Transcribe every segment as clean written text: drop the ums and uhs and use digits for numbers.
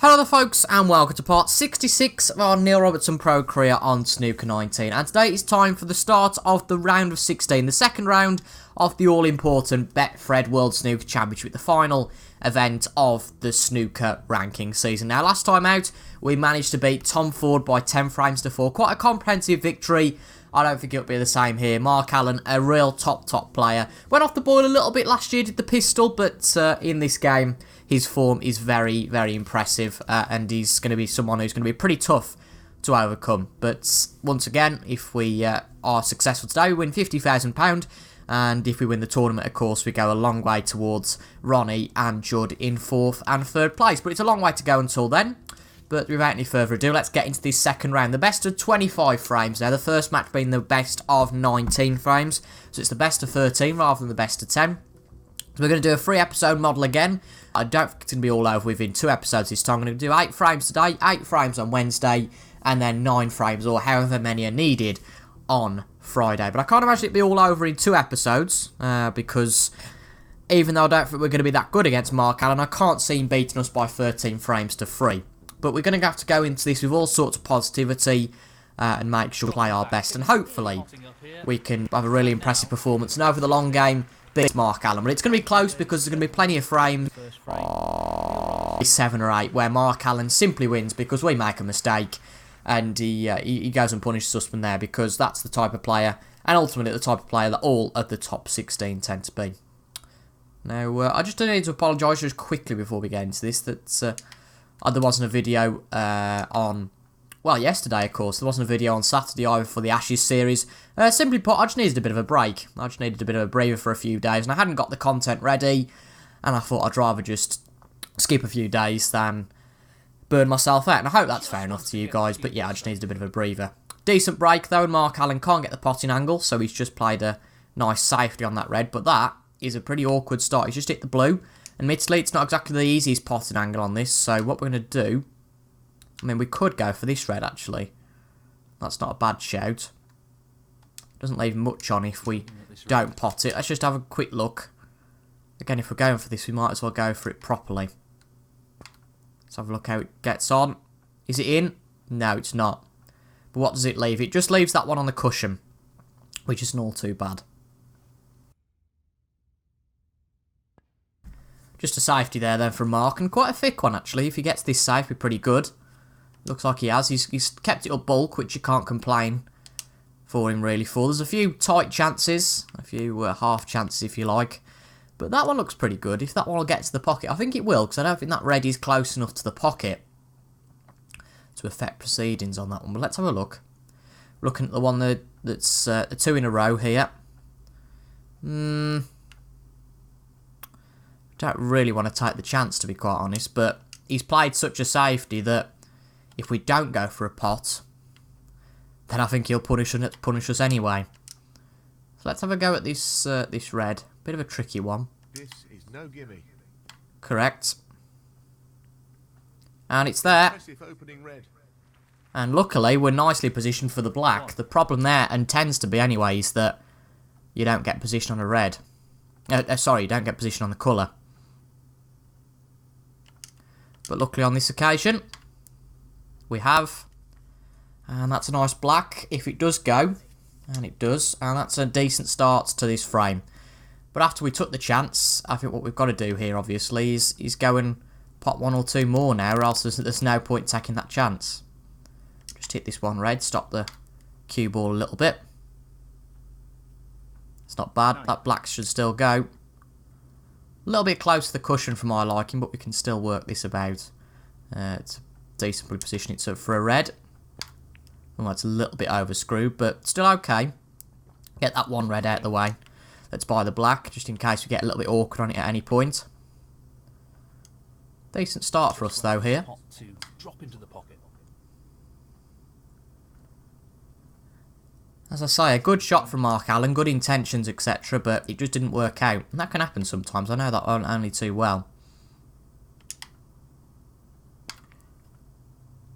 Hello there folks and welcome to part 66 of our Neil Robertson Pro career on Snooker 19, and today it's time for the start of the round of 16, the second round of the all-important Betfred World Snooker Championship, the final event of the snooker ranking season. Now last time out we managed to beat Tom Ford by 10 frames to 4, quite a comprehensive victory. I don't think it'll be the same here. Mark Allen, a real top player, went off the boil a little bit last year, did the pistol, but in this game his form is very impressive, and he's going to be someone who's going to be pretty tough to overcome. But once again, if we are successful today, we win £50,000, and if we win the tournament, of course, we go a long way towards Ronnie and Judd in 4th and 3rd place. But it's a long way to go until then. But without any further ado, let's get into this second round. The best of 25 frames now. The first match being the best of 19 frames. So it's the best of 13 rather than the best of 10. So we're going to do a 3-episode model again. I don't think it's going to be all over within 2 episodes this time. I'm going to do 8 frames today, 8 frames on Wednesday, and then 9 frames, or however many are needed, on Friday. But I can't imagine it'll be all over in 2 episodes, because even though I don't think we're going to be that good against Mark Allen, I can't see him beating us by 13 frames to 3. But we're going to have to go into this with all sorts of positivity and make sure we play our best. And hopefully we can have a really impressive performance and over the long game beat Mark Allen. But it's going to be close because there's going to be plenty of frames, 7 or 8, where Mark Allen simply wins because we make a mistake. And he goes and punishes us from there, because that's the type of player, and ultimately the type of player that all of the top 16 tend to be. Now, I just need to apologise just quickly before we get into this, that there wasn't a video on, well, yesterday, of course. There wasn't a video on Saturday either for the Ashes series. Simply put, I just needed a bit of a break. I just needed a bit of a breather for a few days, and I hadn't got the content ready, and I thought I'd rather just skip a few days than burn myself out. And I hope that's fair enough to you guys, but yeah, I just needed a bit of a breather. Decent break, though, and Mark Allen can't get the potting angle, so he's just played a nice safety on that red, but that is a pretty awkward start. He's just hit the blue. Admittedly, it's not exactly the easiest potting angle on this, so what we're going to do, I mean, we could go for this red, actually. That's not a bad shout. Doesn't leave much on if we don't pot it. Let's just have a quick look. Again, if we're going for this, we might as well go for it properly. Let's have a look how it gets on. Is it in? No, it's not. But what does it leave? It just leaves that one on the cushion, which isn't all too bad. Just a safety there then from Mark, and quite a thick one actually. If he gets this safe, we're pretty good. Looks like he has. He's kept it up bulk, which you can't complain for him really for. There's a few tight chances, a few half chances if you like, but that one looks pretty good. If that one will get to the pocket, I think it will, because I don't think that red is close enough to the pocket to affect proceedings on that one. But let's have a look. Looking at the one that's the 2 in a row here. Don't really want to take the chance, to be quite honest, but he's played such a safety that if we don't go for a pot, then I think he'll punish us anyway. So let's have a go at this this red. Bit of a tricky one. This is no gimme. Correct. And it's there. And luckily, we're nicely positioned for the black. The problem there, and tends to be anyway, is that you don't get position on a red. Sorry, you don't get position on the colour. But luckily on this occasion, we have. And that's a nice black, if it does go. And it does. And that's a decent start to this frame. But after we took the chance, I think what we've got to do here, obviously, is go and pot 1 or 2 more now, or else there's no point taking that chance. Just hit this one red, stop the cue ball a little bit. It's not bad. That black should still go. A little bit close to the cushion for my liking, but we can still work this about. It's decently positioned it for a red. Well, it's a little bit overscrewed, but still okay. Get that one red out of the way. Let's buy the black, just in case we get a little bit awkward on it at any point. Decent start for us, though, here. As I say, a good shot from Mark Allen, good intentions, etc., but it just didn't work out. And that can happen sometimes, I know that only too well.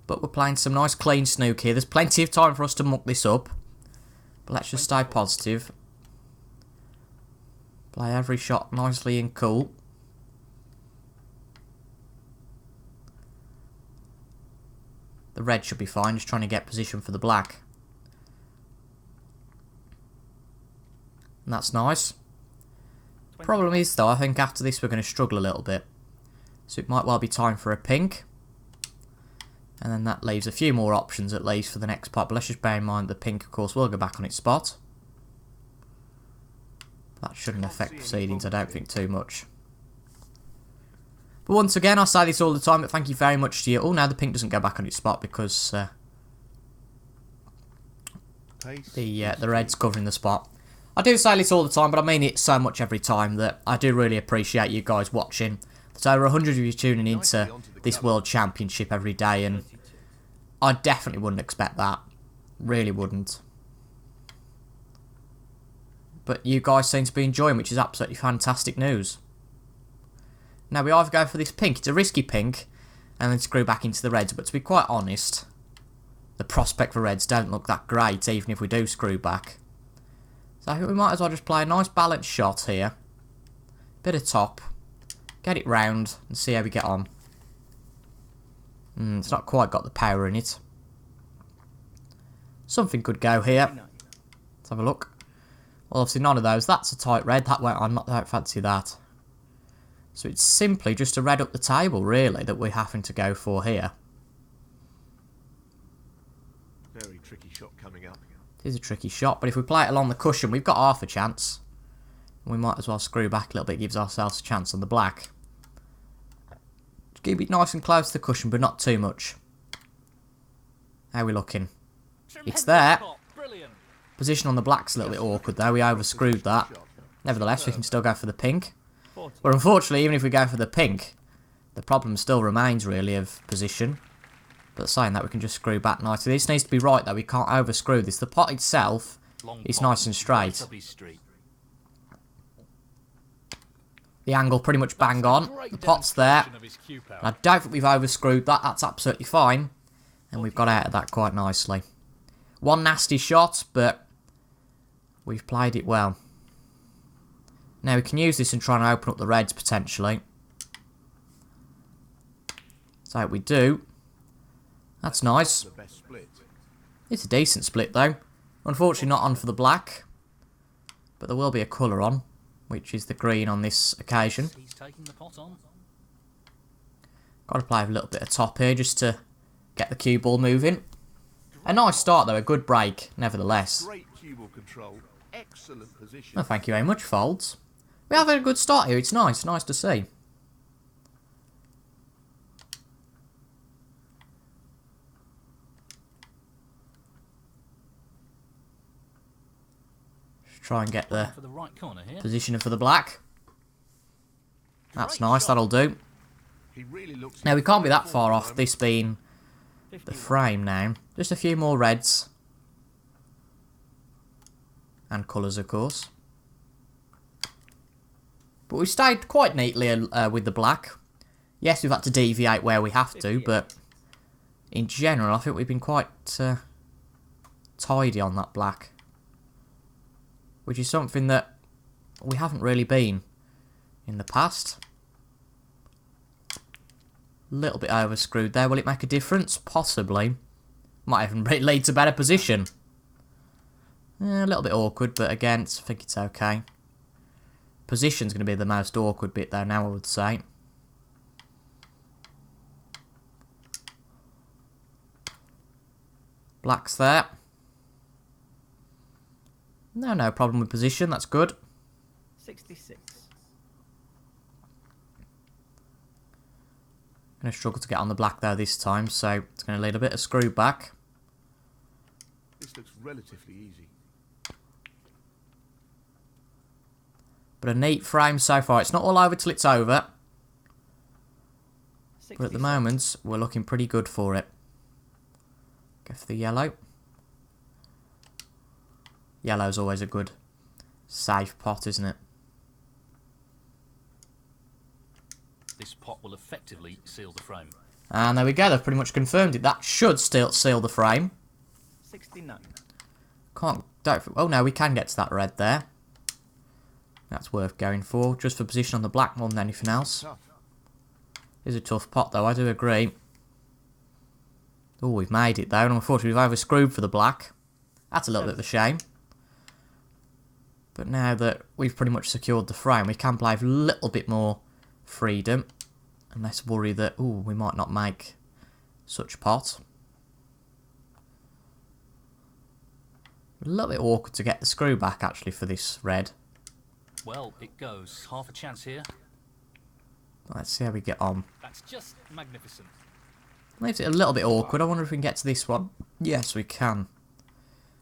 But we're playing some nice clean snook here. There's plenty of time for us to muck this up. But let's just stay positive. Play every shot nicely and cool. The red should be fine, just trying to get position for the black. And that's nice. Problem is, though, I think after this we're going to struggle a little bit. So it might well be time for a pink. And then that leaves a few more options at least for the next pot. But let's just bear in mind the pink, of course, will go back on its spot. That shouldn't affect proceedings, I don't think, too much. But once again, I say this all the time, but thank you very much to you. Oh, now the pink doesn't go back on its spot because the red's covering the spot. I do say this all the time, but I mean it so much every time that I do really appreciate you guys watching. There's over 100 of you tuning into this World Championship every day, and I definitely wouldn't expect that. Really wouldn't. But you guys seem to be enjoying, which is absolutely fantastic news. Now we either go for this pink, it's a risky pink, and then screw back into the reds, but to be quite honest, the prospect for reds don't look that great, even if we do screw back. So I think we might as well just play a nice balanced shot here. Bit of top. Get it round and see how we get on. It's not quite got the power in it. Something could go here. Let's have a look. Well, obviously none of those. That's a tight red. That went on. I don't fancy that. So it's simply just a red up the table, really, that we're having to go for here. Very tricky shot coming up. It is a tricky shot, but if we play it along the cushion, we've got half a chance. We might as well screw back a little bit, gives ourselves a chance on the black. Just keep it nice and close to the cushion, but not too much. How are we looking? It's there. Position on the black's a little bit awkward though, we overscrewed that. Nevertheless, we can still go for the pink. But unfortunately, even if we go for the pink, the problem still remains really of position. But saying that, we can just screw back nicely. This needs to be right though, we can't overscrew this. The pot itself is nice and straight. The angle pretty much bang on. The pot's there. I don't think we've overscrewed that, that's absolutely fine. And we've got out of that quite nicely. One nasty shot, but we've played it well. Now we can use this and try and open up the reds potentially. So we do. That's nice. It's a decent split though. Unfortunately not on for the black. But there will be a colour on, which is the green on this occasion. Got to play with a little bit of top here just to get the cue ball moving. A nice start though, a good break, nevertheless. Great cue ball control, excellent position. Well, thank you very much, Folds. We have a good start here, it's nice to see. Just try and get the position for the black. That's nice, that'll do. Now we can't be that far off, this being the frame now. Just a few more reds. And colours, of course. But we've stayed quite neatly with the black. Yes, we've had to deviate where we have to, but in general, I think we've been quite tidy on that black. Which is something that we haven't really been in the past. A little bit overscrewed there. Will it make a difference? Possibly. Might even lead to better position. A little bit awkward, but again, I think it's okay. Position's going to be the most awkward bit though now, I would say. Black's there. No problem with position, that's good. 66. Going to struggle to get on the black though this time, so it's going to lead a bit of screw back. This looks relatively easy. But a neat frame so far. It's not all over till it's over. 67. But at the moment, we're looking pretty good for it. Go for the yellow. Yellow's always a good safe pot, isn't it? This pot will effectively seal the frame. And there we go, they've pretty much confirmed it. That should still seal the frame. 69. Oh no, we can get to that red there. That's worth going for, just for position on the black more than anything else. It's a tough pot though, I do agree. Oh, we've made it though, and unfortunately we've over-screwed for the black. That's a little bit of a shame. But now that we've pretty much secured the frame, we can play with a little bit more freedom. And less worry that, ooh, we might not make such pot. A little bit awkward to get the screw back, actually, for this red. Well, it goes. Half a chance here. Let's see how we get on. That's just magnificent. Leaves it a little bit awkward. I wonder if we can get to this one. Yes, we can.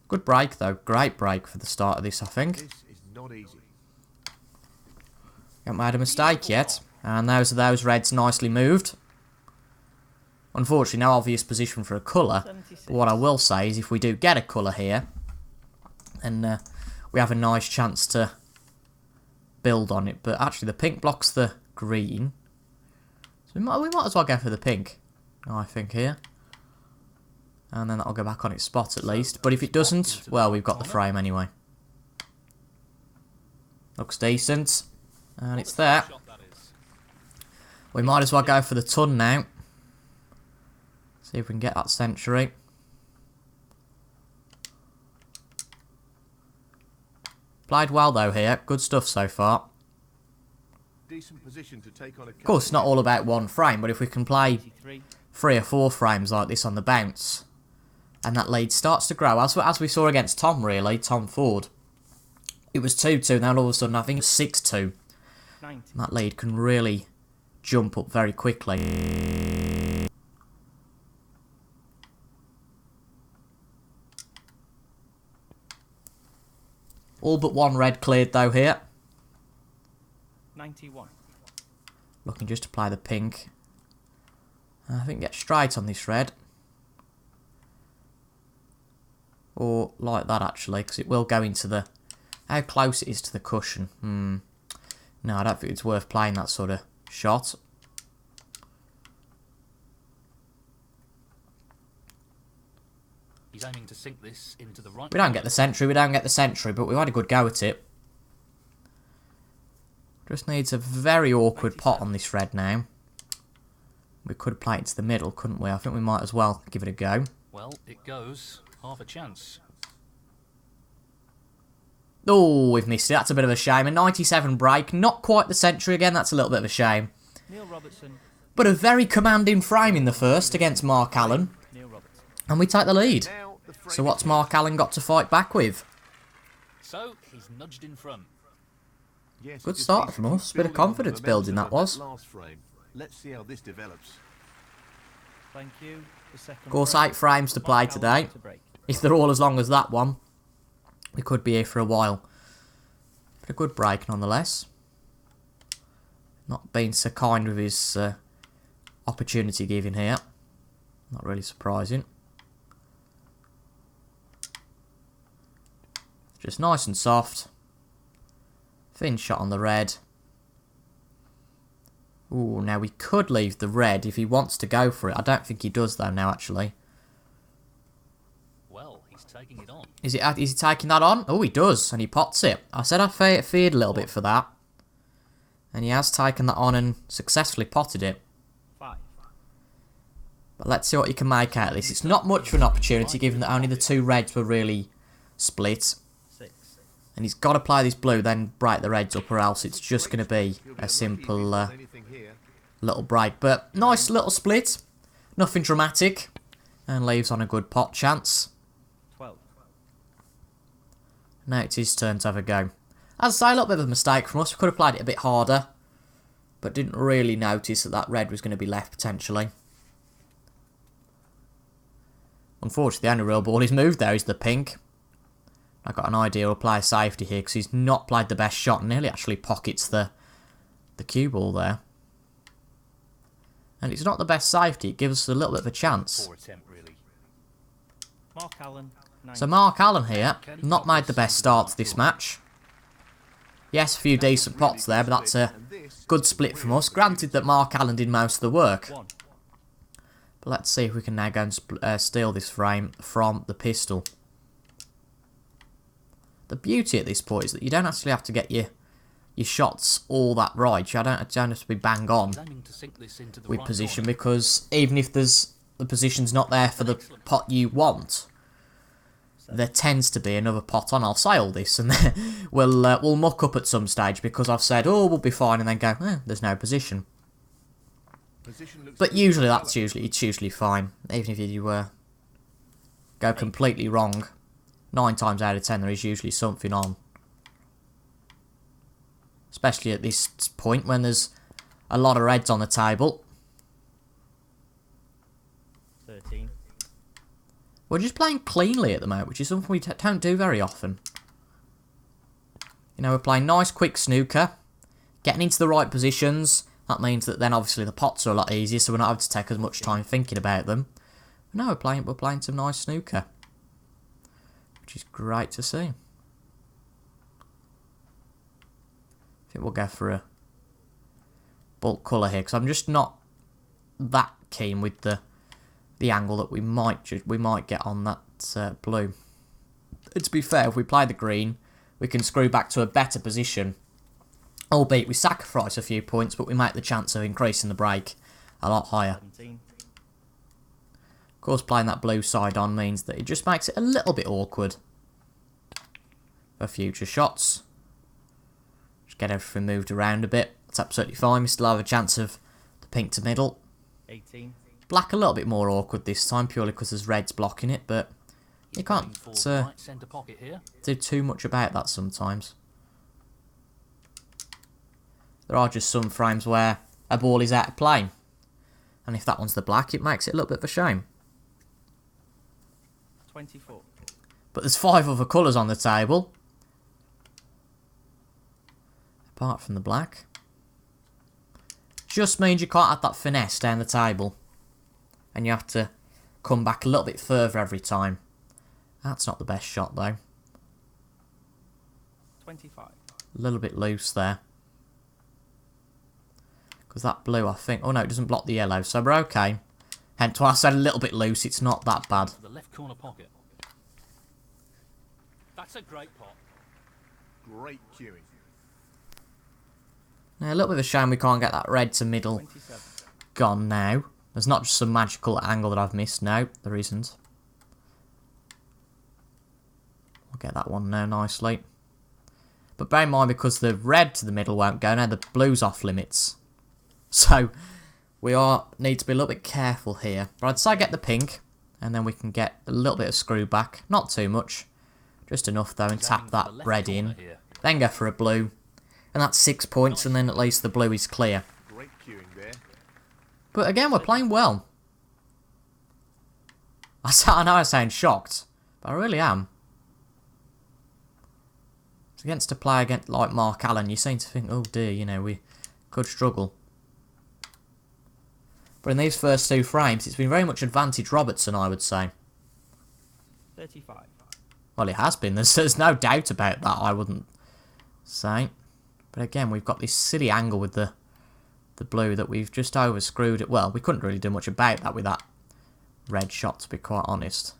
Good break, though. Great break for the start of this, I think. This is not easy. Haven't made a mistake yet. And those reds nicely moved. Unfortunately, no obvious position for a colour. But what I will say is if we do get a colour here, and we have a nice chance to build on it. But actually, the pink blocks the green. So we might as well go for the pink, I think, here. And then that'll go back on its spot at least. But if it doesn't, well, we've got the frame anyway. Looks decent. And it's there. We might as well go for the ton now. See if we can get that century. Played well though here. Good stuff so far. Decent position to take on a Of course, it's not all about one frame, but if we can play 3 or 4 frames like this on the bounce, and that lead starts to grow, as we saw against Tom, really, Tom Ford. It was 2-2, now all of a sudden I think it's 6-2. That lead can really jump up very quickly. All but one red cleared though here. 91. Looking just to play the pink. I think get straight on this red. Or like that actually, because it will go into the... How close it is to the cushion. No, I don't think it's worth playing that sort of shot. He's aiming to sink this into the right. We don't get the century, but we've had a good go at it. Just needs a very awkward pot on this red now. We could play it to the middle, couldn't we? I think we might as well give it a go. Well, it goes. Half a chance. Oh, we've missed it. That's a bit of a shame. A 97 break. Not quite the century again. That's a little bit of a shame. Neil Robertson. But a very commanding frame in the first against Mark Allen. Neil Robertson. And we take the lead. Now the frame So what's Mark Allen got to fight back with? So he's nudged in front. Yes, Good just start needs from to us. keep Bit of building on the confidence momentum building that of was. last frame. Let's see how this develops. Thank you. The second Of course, frame. 8 frames to play Mark Allen today. to break. If they're all as long as that one, we could be here for a while. But a good break nonetheless. Not being so kind with his opportunity giving here. Not really surprising. Just nice and soft. Thin shot on the red. Ooh, now we could leave the red if he wants to go for it. I don't think he does though now actually. Well, he's taking it on. Is he taking that on? Oh, he does, and he pots it. I said I feared a little bit for that. And he has taken that on and successfully potted it. 5. But let's see what he can make out of this. It's not much of an opportunity given that only the 2 reds were really split. 6. And he's got to play this blue, then break the reds up, or else it's just going to be He'll a get simple lucky if he's got anything here. little break. But nice little split. Nothing dramatic. And leaves on a good pot chance. 12. Now it's his turn to have a go. As I say, a little bit of a mistake from us. We could have played it a bit harder. But didn't really notice that that red was going to be left, potentially. Unfortunately, the only real ball he's moved there is the pink. I got an idea we'll play safety here because he's not played the best shot and nearly actually pockets the cue ball there. And it's not the best safety. It gives us a little bit of a chance. Poor attempt, really. Mark Allen. 9. So Mark Allen here, not made the best start to this match. Yes, a few decent pots there, but that's a good split from us. Granted that Mark Allen did most of the work. 1. But let's see if we can now go and steal this frame from the pistol. The beauty at this point is that you don't actually have to get your shots all that right. You don't have to be bang on He's aiming to sink this into the with right position corner. because even if there's the position's not there for the pot you want, there tends to be another pot on. I'll say all this, and then we'll muck up at some stage because I've said, oh, we'll be fine, and then go, there's no position. But usually it's usually fine, even if you go completely wrong. 9 times out of 10 there is usually something on. Especially at this point when there's a lot of reds on the table. 13. We're just playing cleanly at the moment, which is something we don't do very often. You know, we're playing nice quick snooker, getting into the right positions. That means that then obviously the pots are a lot easier, so we're not having to take as much time thinking about them. But no, we're playing some nice snooker, which is great to see. I think we'll go for a bulk colour here, because I'm just not that keen with the angle that we might get on that blue. And to be fair, if we play the green, we can screw back to a better position. Albeit we sacrifice a few points, but we make the chance of increasing the break a lot higher. 17. Of course, playing that blue side on means that it just makes it a little bit awkward for future shots. Just get everything moved around a bit. It's absolutely fine. We still have a chance of the pink to middle. 18. Black a little bit more awkward this time, purely because there's reds blocking it, but you can't Right centre pocket here. do too much about that sometimes. There are just some frames where a ball is out of play, and if that one's the black, it makes it a little bit of a shame. 24. But there's 5 other colours on the table, apart from the black. Just means you can't have that finesse down the table, and you have to come back a little bit further every time. That's not the best shot though. 25. A little bit loose there. Because that blue, I think... Oh no, it doesn't block the yellow, so we're okay. Hence why I said a little bit loose, it's not that bad. The left corner pocket. That's a great pot. Great cueing. Now, a little bit of a shame we can't get that red to middle 27. gone now. There's not just some magical angle that I've missed. No, there isn't. I'll get that one now nicely. But bear in mind, because the red to the middle won't go, now the blue's off limits. So, we need to be a little bit careful here. But I'd say get the pink, and then we can get a little bit of screw back. Not too much. Just enough, though, and tap that red in. Then go for a blue. And that's 6 points, and then at least the blue is clear. Great cueing there. But again, we're playing well. I know I sound shocked, but I really am. It's against a player like Mark Allen, you seem to think, oh dear, you know, we could struggle. But in these first 2 frames, it's been very much advantage Robertson, I would say. 35. Well, it has been. There's no doubt about that, I wouldn't say. But again, we've got this silly angle with the blue that we've just overscrewed it. Well, we couldn't really do much about that with that red shot, to be quite honest.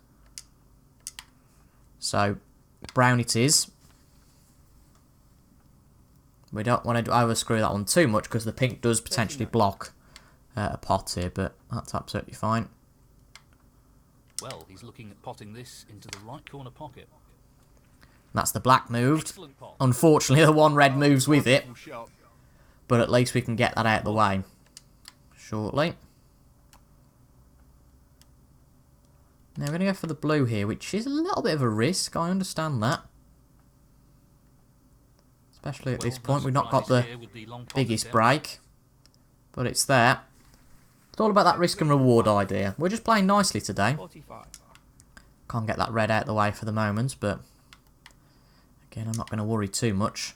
So, brown it is. We don't want to overscrew that one too much, because the pink does potentially block a pot here, but that's absolutely fine. Well, he's looking at potting this into the right corner pocket. That's the black moved. Excellent pot. Unfortunately, the one red moves with it, Wonderful shot. but at least we can get that out of the way shortly. Now we're going to go for the blue here, which is a little bit of a risk, I understand that. Especially at this point, we've not got the biggest break, but it's there. It's all about that risk and reward idea. We're just playing nicely today. 45. Can't get that red out of the way for the moment, but again, I'm not going to worry too much.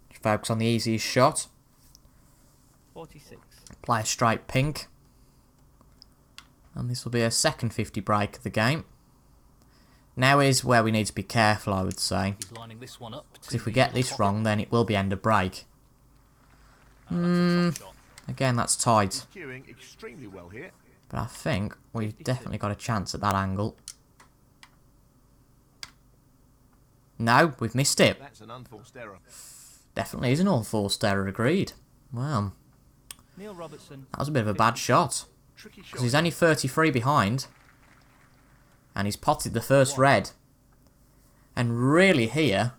Just focus on the easiest shot. 46. Play a straight pink. And this will be a second 50 break of the game. Now is where we need to be careful, I would say. He's lining this one up. Because if we get this wrong, then it will be end of break. Again, that's tight. He's cueing extremely well here. But I think we've definitely got a chance at that angle. No, we've missed it. That's an unforced error. Definitely is an unforced error, agreed. Well, Neil Robertson. That was a bit of a bad shot. Tricky shot. Because he's only 33 behind. And he's potted the first red. And really here,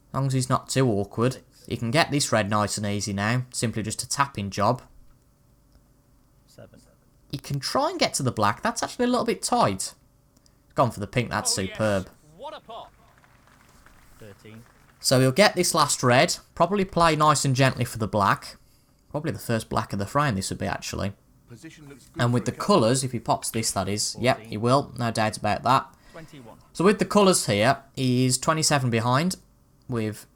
as long as he's not too awkward, he can get this red nice and easy now. Simply just a tapping job. 7. He can try and get to the black. That's actually a little bit tight. Gone for the pink. That's superb. Yes. What a pot! 13. So he'll get this last red. Probably play nice and gently for the black. Probably the first black of the frame this would be, actually. Position looks good And for with a the couple. colours, if he pops this, that is. Yep, he will. No doubt about that. 21. So with the colours here, he's 27 behind with...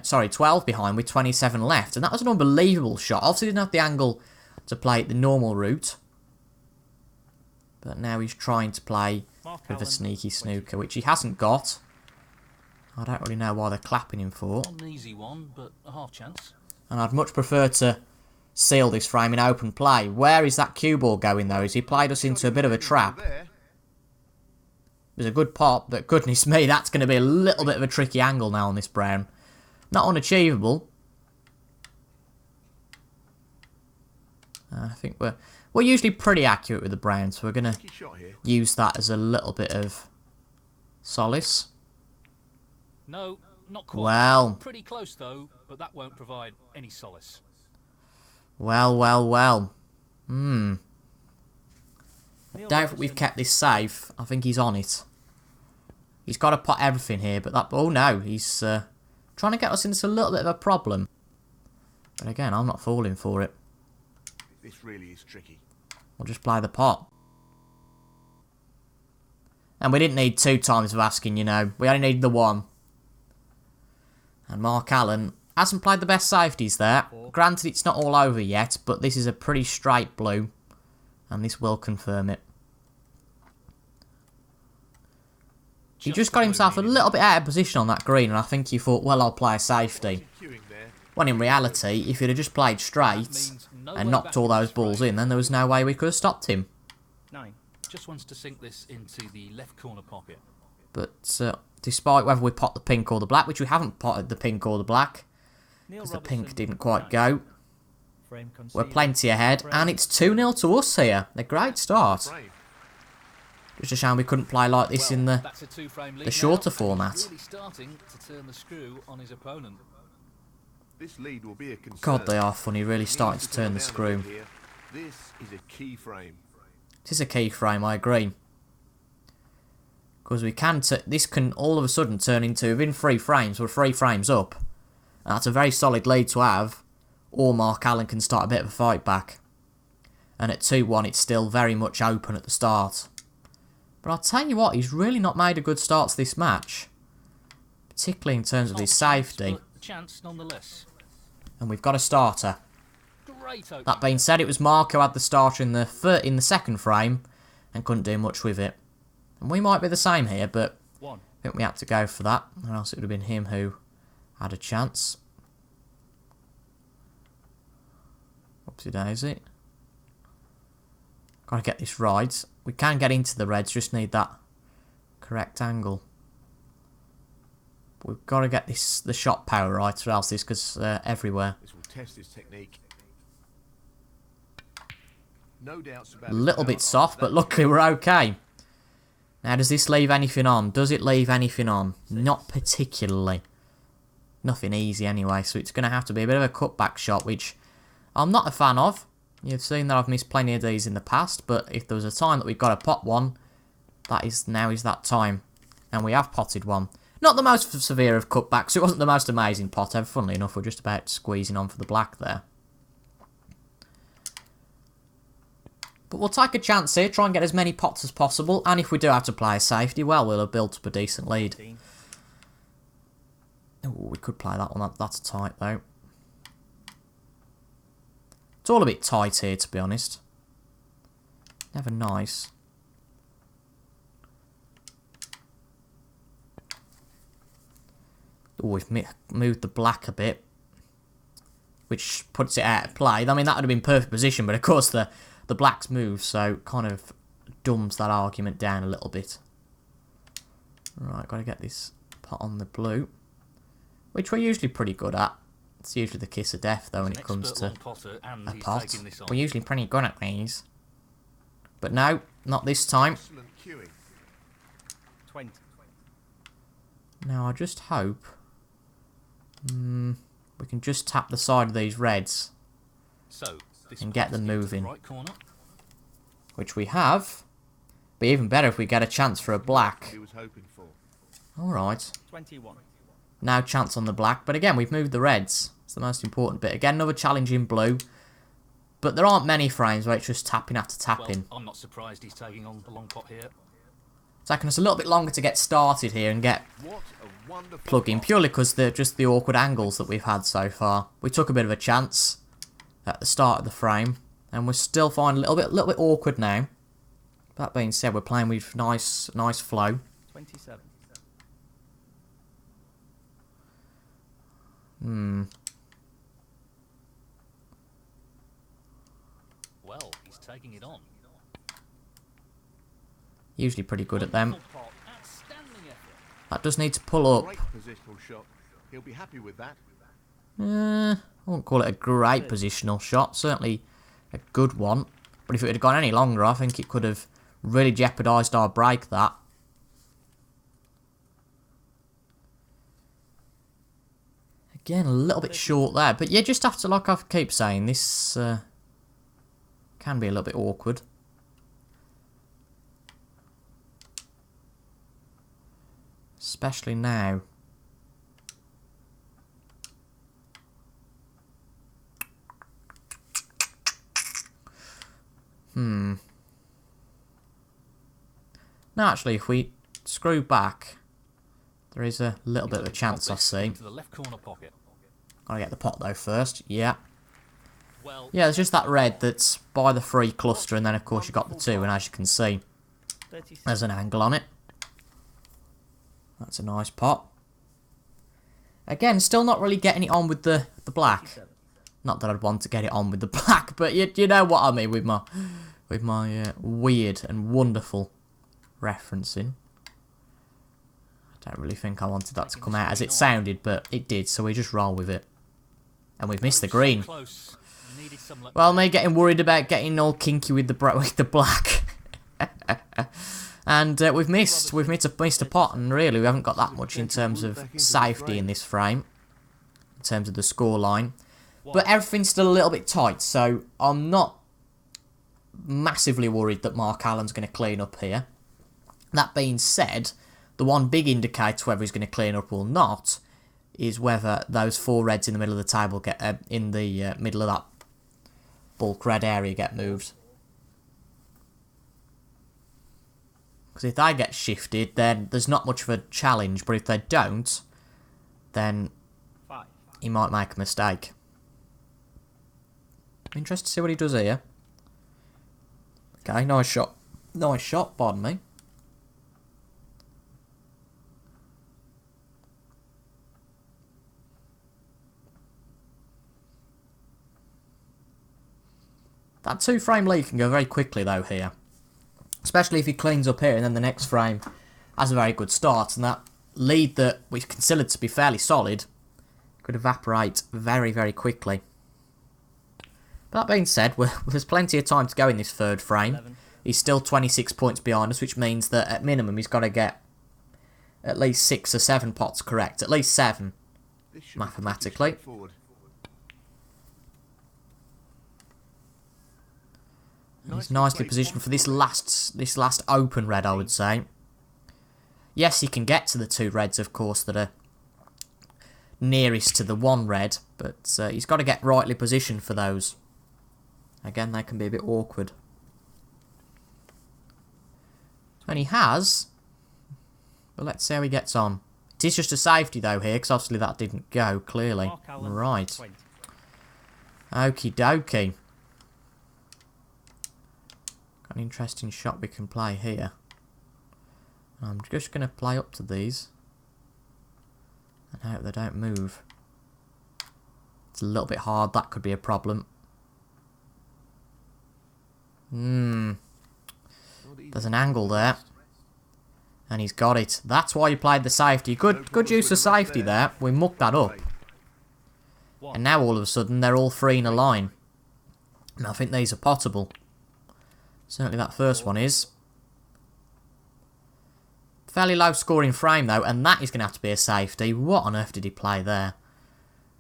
12 behind with 27 left. And that was an unbelievable shot. Obviously, he didn't have the angle to play it the normal route. But now he's trying to play Mark with a Allen, sneaky snooker, which he hasn't got. I don't really know why they're clapping him for. Not an easy one, but a half chance. And I'd much prefer to seal this frame in open play. Where is that cue ball going, though? Has he played us into a bit of a trap? It There. was a good pop, but goodness me, that's going to be a little bit of a tricky angle now on this brown. Not unachievable. I think we're usually pretty accurate with the brown, so we're going to Tricky shot here. use that as a little bit of solace. No, not quite. Well, Pretty close though, but that won't provide any solace. well. Neil Doubt that we've Robertson, kept this safe. I think he's on it. He's got to pot everything here, but that... Oh no, he's trying to get us into a little bit of a problem. But again, I'm not falling for it. This really is tricky. We'll just play the pot. And we didn't need 2 times of asking, you know. We only needed the 1. And Mark Allen hasn't played the best safeties there. Granted, it's not all over yet, but this is a pretty straight blue. And this will confirm it. He just got himself a little bit out of position on that green, and I think he thought, well, I'll play a safety. Queuing there. When in reality, if he'd have just played straight Means no and way knocked back all in those this balls frame. in, then there was no way we could have stopped him. 9. Just wants to sink this into the left corner pocket. But despite whether we pot the pink or the black, which we haven't potted the pink or the black, Neil because the Robertson, pink didn't quite 9. go, Frame we're conceded. plenty ahead, and it's 2-0 to us here. A great start. Frame. Just a shame we couldn't play like this in the... That's a 2-frame lead the shorter now, and format. he's really starting to turn the screw on his opponent. This lead will be a concern. God, they are funny, really Needs starting to turn settle the down a screw. bit here. This is a key frame. It is a key frame, I agree. Because we can... this can all of a sudden turn into, within 3 frames, we're 3 frames up. And that's a very solid lead to have. Or Mark Allen can start a bit of a fight back. And at 2-1, it's still very much open at the start. But I'll tell you what, he's really not made a good start to this match. Particularly in terms of his safety. But a chance nonetheless. And we've got a starter. Great opening. That being said, it was Mark who had the starter in the second frame. And couldn't do much with it. And we might be the same here, but 1. I think we had to go for that. Or else it would have been him who had a chance. Oopsie daisy. Gotta get this right. We can get into the reds, just need that correct angle. But we've got to get the shot power right, or else this goes everywhere. This will test his technique. No doubts about A his little power bit after soft, but that. luckily we're okay. Now, does this leave anything on? Does it leave anything on? Not particularly. Nothing easy anyway, so it's going to have to be a bit of a cutback shot, which I'm not a fan of. You've seen that I've missed plenty of these in the past, but if there was a time that we've got to pot one, now is that time. And we have potted one. Not the most severe of cutbacks, it wasn't the most amazing pot ever. Funnily enough, we're just about squeezing on for the black there. But we'll take a chance here, try and get as many pots as possible, and if we do have to play a safety, well, we'll have built up a decent lead. 18. Ooh, we could play that one, that's tight though. It's all a bit tight here, to be honest. Never nice. Oh, we've moved the black a bit, which puts it out of play. I mean, that would have been perfect position, but of course the black's moved, so kind of dumbs that argument down a little bit. Right, got to get this pot on the blue, which we're usually pretty good at. It's usually the kiss of death, though, when He's it an comes expert to long potter, and a he's pot. taking this on. We're usually pretty good at these. But no, not this time. Excellent cueing. 20. Now, I just hope we can just tap the side of these reds, So, this and get pot them into the moving. Right corner. which we have. Be even better if we get a chance for a black. He was hoping for. Alright. 21. Now chance on the black. But again, we've moved the reds. It's the most important bit. Again, another challenge in blue. But there aren't many frames where it's just tapping after tapping. Well, I'm not surprised he's taking on the long pot here. It's taking us a little bit longer to get started here and get What a wonderful plug in. pot. Purely because they're just the awkward angles that we've had so far. We took a bit of a chance at the start of the frame. And we're still finding a little bit awkward now. That being said, we're playing with nice flow. 27. Well, he's taking it on. Usually pretty good at them. Wonderful pot. Outstanding effort. That does need to pull up. Great positional shot. He'll be happy with that. I wouldn't call it a great positional shot. Certainly a good one. But if it had gone any longer, I think it could have really jeopardised our break, that. Again, a little bit short there. But yeah, just have to, like I keep saying, this can be a little bit awkward. Especially now. Now, actually, if we screw back, there is a little bit of a chance, I see. Into the left corner pocket. Gotta get the pot, though, first. Yeah. Well, Yeah, there's just that red that's by the 3 cluster, and then, of course, you got the 2, and as you can see, 36. there's an angle on it. That's a nice pot. Again, still not really getting it on with the black. 37. Not that I'd want to get it on with the black, but you know what I mean with my weird and wonderful referencing. I don't really think I wanted that to come out as it sounded, but it did, so we just roll with it. And we've missed the so green. close. Needed some luck. Well, me getting worried about getting all kinky with the black. And we've missed a pot, and really we haven't got that much in terms of safety in this frame, in terms of the score line. But everything's still a little bit tight, so I'm not massively worried that Mark Allen's going to clean up here. That being said, the one big indicator whether he's going to clean up or not is whether those 4 reds in the middle of the table get in the middle of that bulk red area get moved. Because if they get shifted, then there's not much of a challenge. But if they don't, then 5. he might make a mistake. Interested to see what he does here. Okay, nice shot. Nice shot, pardon me. That 2-frame lead can go very quickly, though, here. Especially if he cleans up here and then the next frame has a very good start. And that lead that we considered to be fairly solid could evaporate very, very quickly. But that being said, there's plenty of time to go in this 3rd frame. 11. He's still 26 points behind us, which means that at minimum he's got to get at least 6 or 7 pots correct. At least 7, This should be pretty mathematically. straightforward. He's nicely positioned for this last open red, I would say. Yes, he can get to the 2 reds, of course, that are nearest to the 1 red, but he's got to get rightly positioned for those. Again, they can be a bit awkward. And he has, but let's see how he gets on. It is just a safety, though, here, because obviously that didn't go, clearly. Mark Allen, Right. 20. Okie dokie. Got an interesting shot we can play here. I'm just going to play up to these and hope they don't move. It's a little bit hard, that could be a problem. Not easy. There's an angle there. And he's got it. That's why he played the safety. Good use of safety there. We mucked that up. And now all of a sudden they're all three in a line. And I think these are potable. Certainly that first one is. Fairly low scoring frame though, and that is going to have to be a safety. What on earth did he play there?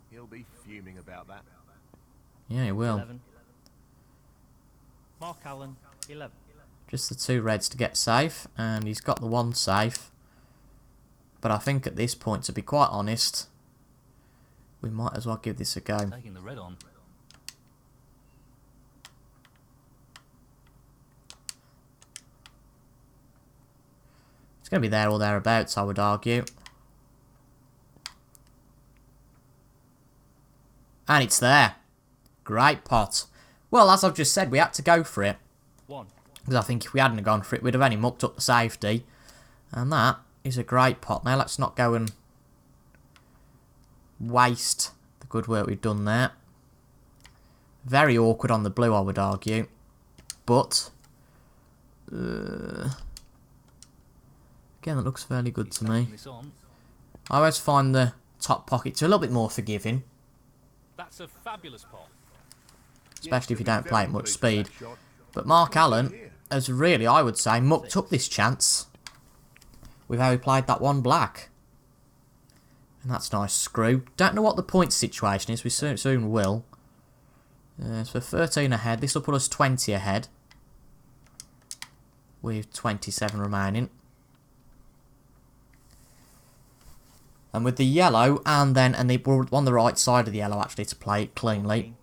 He'll be fuming about that. Yeah, he will. 11. Mark Allen, 11. Just the two reds to get safe, and he's got the one safe. But I think at this point, to be quite honest, we might as well give this a go. Taking the red on. It's going to be there or thereabouts, I would argue. And it's there. Great pot. Well, as I've just said, we had to go for it. 1. Because I think if we hadn't gone for it, we'd have only mucked up the safety. And that is a great pot. Now, let's not go and waste the good work we've done there. Very awkward on the blue, I would argue. But again, that looks fairly good to me. This on. I always find the top pockets a little bit more forgiving. That's a fabulous pot. Especially if you don't play at much speed. But Mark Allen has really, I would say, mucked up this chance with how he played that one black. And that's nice screw. Don't know what the point situation is, we soon will. So 13 ahead, this will put us 20 ahead. With 27 remaining. And with the yellow, and we're on the right side of the yellow actually to play it cleanly.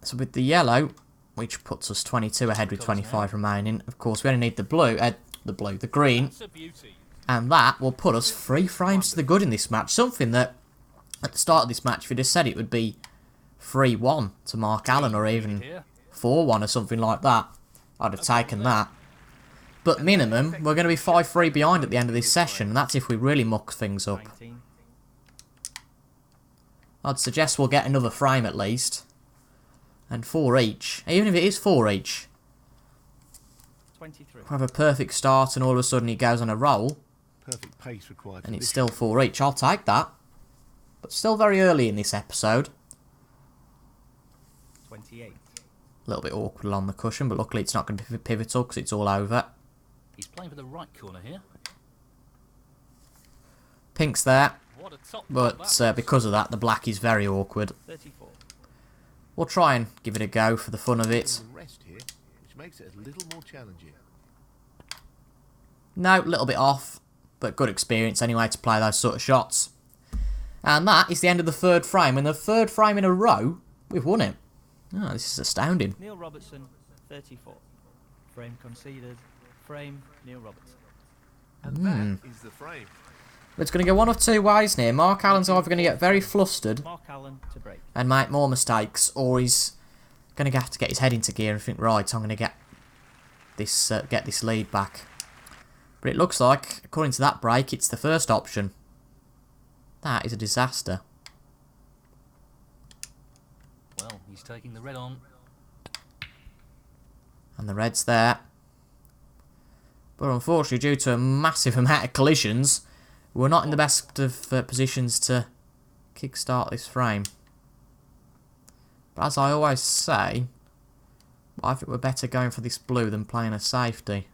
So with the yellow, which puts us 22 ahead with 25 remaining. Of course, we only need the green. That's a beauty. And that will put us 3 frames to the good in this match. Something that, at the start of this match, if you'd have said it would be 3-1 to Mark Allen, or even 4-1 or something like that, I'd have taken that. But minimum, we're going to be 5-3 behind at the end of this session, and that's if we really muck things up. 19. I'd suggest we'll get another frame at least. And 4 each. Even if it is 4 each. 23. We'll have a perfect start and all of a sudden he goes on a roll. Perfect pace required. And it's still 4 each. I'll take that. But still very early in this episode. 28. A little bit awkward along the cushion, but luckily it's not going to be pivotal because it's all over. He's playing for the right corner here. Pink's there. What a top But because of that, the black is very awkward. 34. We'll try and give it a go for the fun of it. Rest here, which makes it a little more challenging. No, a little bit off. But good experience anyway to play those sort of shots. And that is the end of the 3rd frame. And the 3rd frame in a row, we've won it. Oh, this is astounding. Neil Robertson, 34. Frame conceded. Frame, Neil Robertson. And that is the frame. It's going to go one of 2 ways here. Mark Allen's either going to get very flustered Mark Allen to break. and make more mistakes, or he's going to have to get his head into gear and think, right, I'm going to get this lead back. But it looks like, according to that break, it's the first option. That is a disaster. Well, he's taking the red on. And the red's there. But unfortunately, due to a massive amount of collisions, we're not in the best of positions to kickstart this frame. But as I always say, I think we're better going for this blue than playing a safety.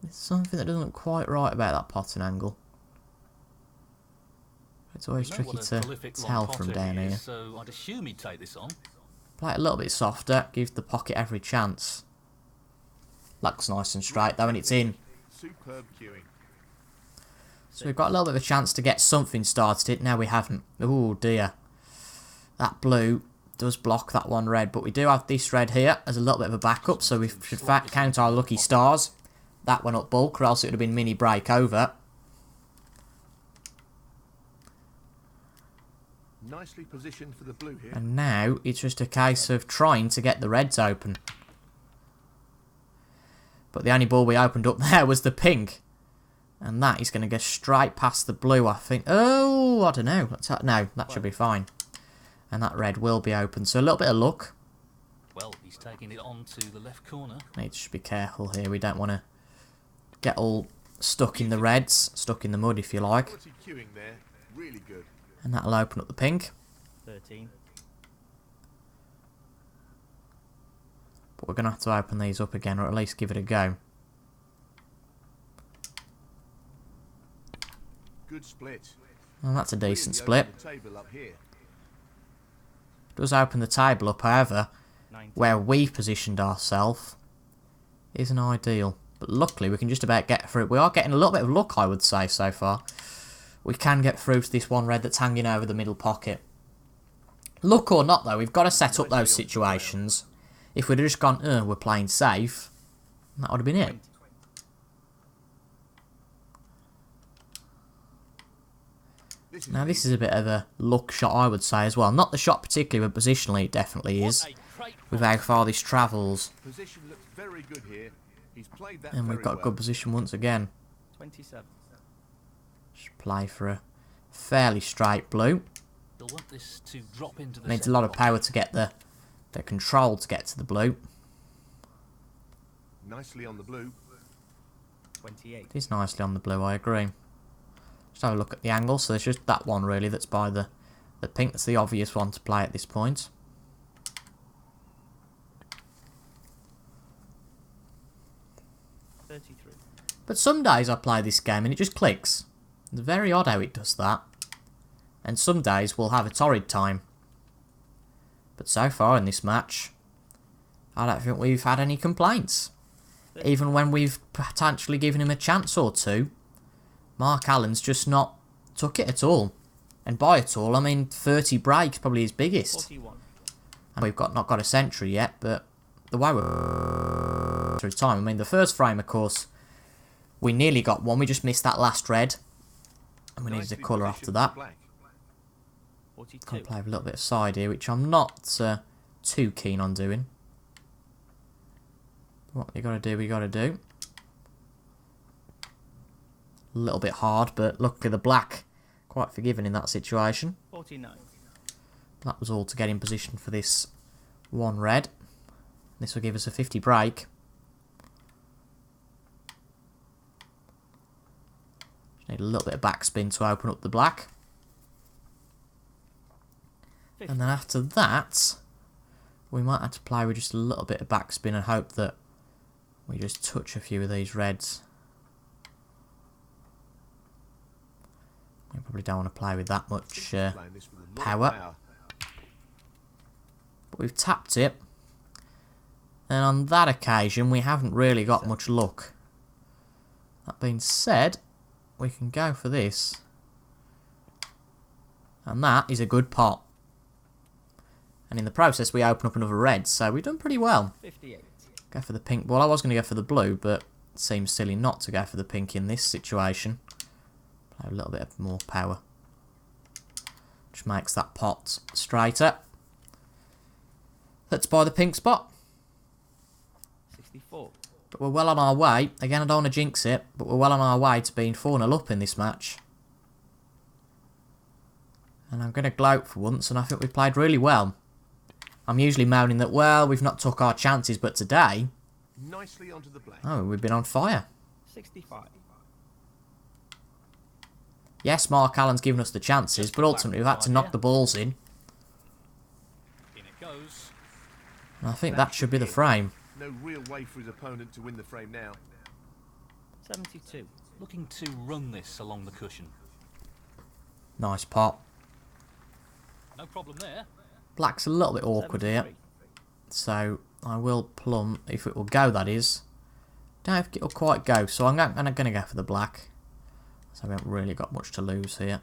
There's something that doesn't look quite right about that potting angle. It's always You know tricky what a to prolific long tell from potter down he is, here. So I'd assume he'd take this on. Play it a little bit softer, gives the pocket every chance. Looks nice and straight though, and it's in. Superb cueing. So we've got a little bit of a chance to get something started. Now we haven't. Oh dear. That blue does block that one red, but we do have this red here as a little bit of a backup, so we should count our lucky stars. That went up bulk, or else it would have been mini break over. Nicely positioned for the blue here. And now it's just a case of trying to get the reds open. But the only ball we opened up there was the pink. And that is going to go straight past the blue, I think. Oh, I don't know. No, that should be fine. And that red will be open. So a little bit of luck. Well, he's taking it on to the left corner. Need to just be careful here. We don't want to get all stuck in the reds. Stuck in the mud, if you like. Quality cueing there. Really good. And that'll open up the pink. 13. But we're going to have to open these up again, or at least give it a go. Good split. Well, that's a decent Really split. opened the table up here. Does open the table up, however, 19. where we've positioned ourselves isn't ideal. But luckily, we can just about get through. We are getting a little bit of luck, I would say, so far. We can get through to this one red that's hanging over the middle pocket. Luck or not, though, we've got to set up those situations. If we'd have just gone, we're playing safe, that would have been it. 20. Now, this is a bit of a luck shot, I would say, as well. Not the shot particularly, but positionally it definitely is. With how far this travels. Position looks very good here. He's played that And we've very got a well. good position once again. 27. Just play for a fairly straight blue. They'll want this to drop into the Needs a lot of power to get the control to get to the blue. Nicely on the blue. 28. It is nicely on the blue, I agree. Just have a look at the angle. So there's just that one really that's by the pink. That's the obvious one to play at this point. But some days I play this game and it just clicks. It's very odd how it does that. And some days we'll have a torrid time. But so far in this match, I don't think we've had any complaints. Even when we've potentially given him a chance or two, Mark Allen's just not took it at all. And by it all, I mean 30 breaks, probably his biggest. 41. And we've not got a century yet, but the way we're through time, I mean the first frame, of course, we nearly got one. We just missed that last red. And we needed a colour after that. 42. Can play with a little bit of side here, which I'm not too keen on doing. What you got to do, we got to do. A little bit hard, but luckily the black quite forgiving in that situation. 49. That was all to get in position for this one red. This will give us a 50 break. Just need a little bit of backspin to open up the black. 50. And then after that, we might have to play with just a little bit of backspin and hope that we just touch a few of these reds. We probably don't want to play with that much power. But we've tapped it. And on that occasion, we haven't really got much luck. That being said, we can go for this. And that is a good pot. And in the process, we open up another red, so we've done pretty well. 58. Go for the pink. Well, I was going to go for the blue, but it seems silly not to go for the pink in this situation. Play a little bit more power. Which makes that pot straighter. Let's buy the pink spot. 64. But we're well on our way. Again, I don't want to jinx it, but we're well on our way to being 4-0 up in this match. And I'm going to gloat for once, and I think we've played really well. I'm usually moaning that, well, we've not took our chances, but today, Nicely onto the black. oh, we've been on fire. 65. Yes, Mark Allen's given us the chances, but ultimately we've had to knock the balls in. In it goes. And I think that should be the frame. No real way for his opponent to win the frame now. 72. Looking to run this along the cushion. Nice pot. No problem there. Black's a little bit awkward here. 73. So I will plumb, if it will go, that is. Don't think it'll quite go, so I'm going to go for the black. So we haven't really got much to lose here.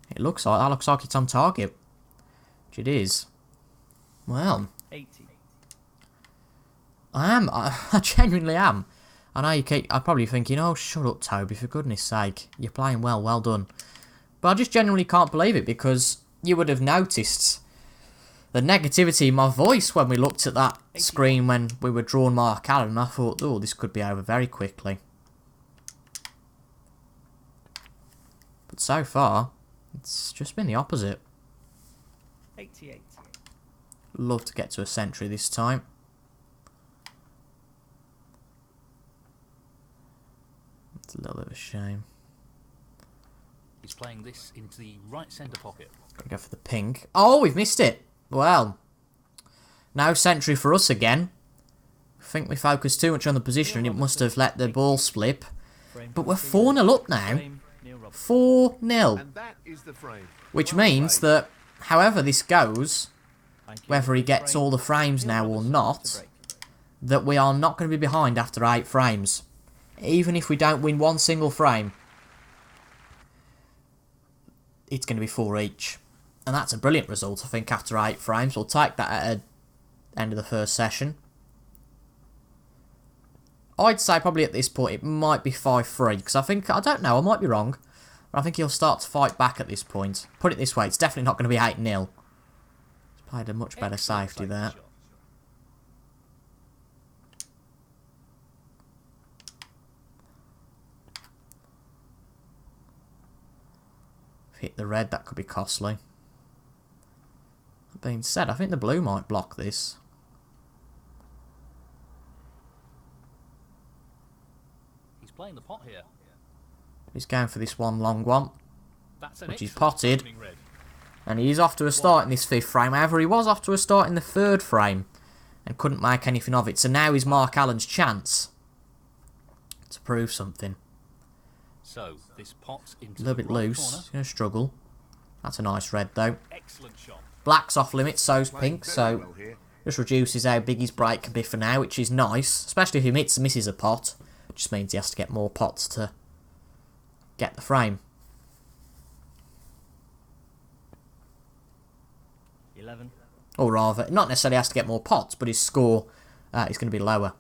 It looks like it's on target. Which it is. Well, 80. I am. I genuinely am. I know I'm probably thinking, oh, shut up, Toby, for goodness sake. You're playing well, well done. But I just genuinely can't believe it, because you would have noticed the negativity in my voice when we looked at that screen when we were drawing Mark Allen, and I thought, oh, this could be over very quickly. But so far, it's just been the opposite. 88. Love to get to a century this time. a little bit of a shame. He's playing this into the right centre pocket. Gonna go for the pink. Oh, we've missed it. Well, no century for us again. I think we focused too much on the position and it must have let the ball slip. Frame But we're conceded. 4-0 up now. Frame, Neil Robertson. 4-0. And that is the frame. Which Well means played. that, however this goes, Thank you. whether he gets Frame, all the frames Neil now or Robertson to not, break. that we are not going to be behind after 8 frames. Even if we don't win one single frame, it's going to be 4 each. And that's a brilliant result, I think, after 8 frames. We'll take that at the end of the first session. I'd say probably at this point it might be 5-3, because I don't know, I might be wrong. But I think he'll start to fight back at this point. Put it this way, it's definitely not going to be 8-0. He's played a much better Excellent safety safety there. shot. Hit the red, that could be costly. That being said, I think the blue might block this. He's playing the pot here. He's going for this one long one. That's an Which is excellent potted. opening red. And he's off to a start in this 5th frame. However, he was off to a start in the 3rd frame. And couldn't make anything of it. So now is Mark Allen's chance to prove something. So this pot into A little the bit right loose. corner. He's going to struggle. That's a nice red though. Excellent shot. Black's off limits, so's Playing pink. very So well here. just reduces how big his break can be for now, which is nice. Especially if he misses a pot. It just means he has to get more pots to get the frame. 11. Or rather, not necessarily has to get more pots, but his score is going to be lower.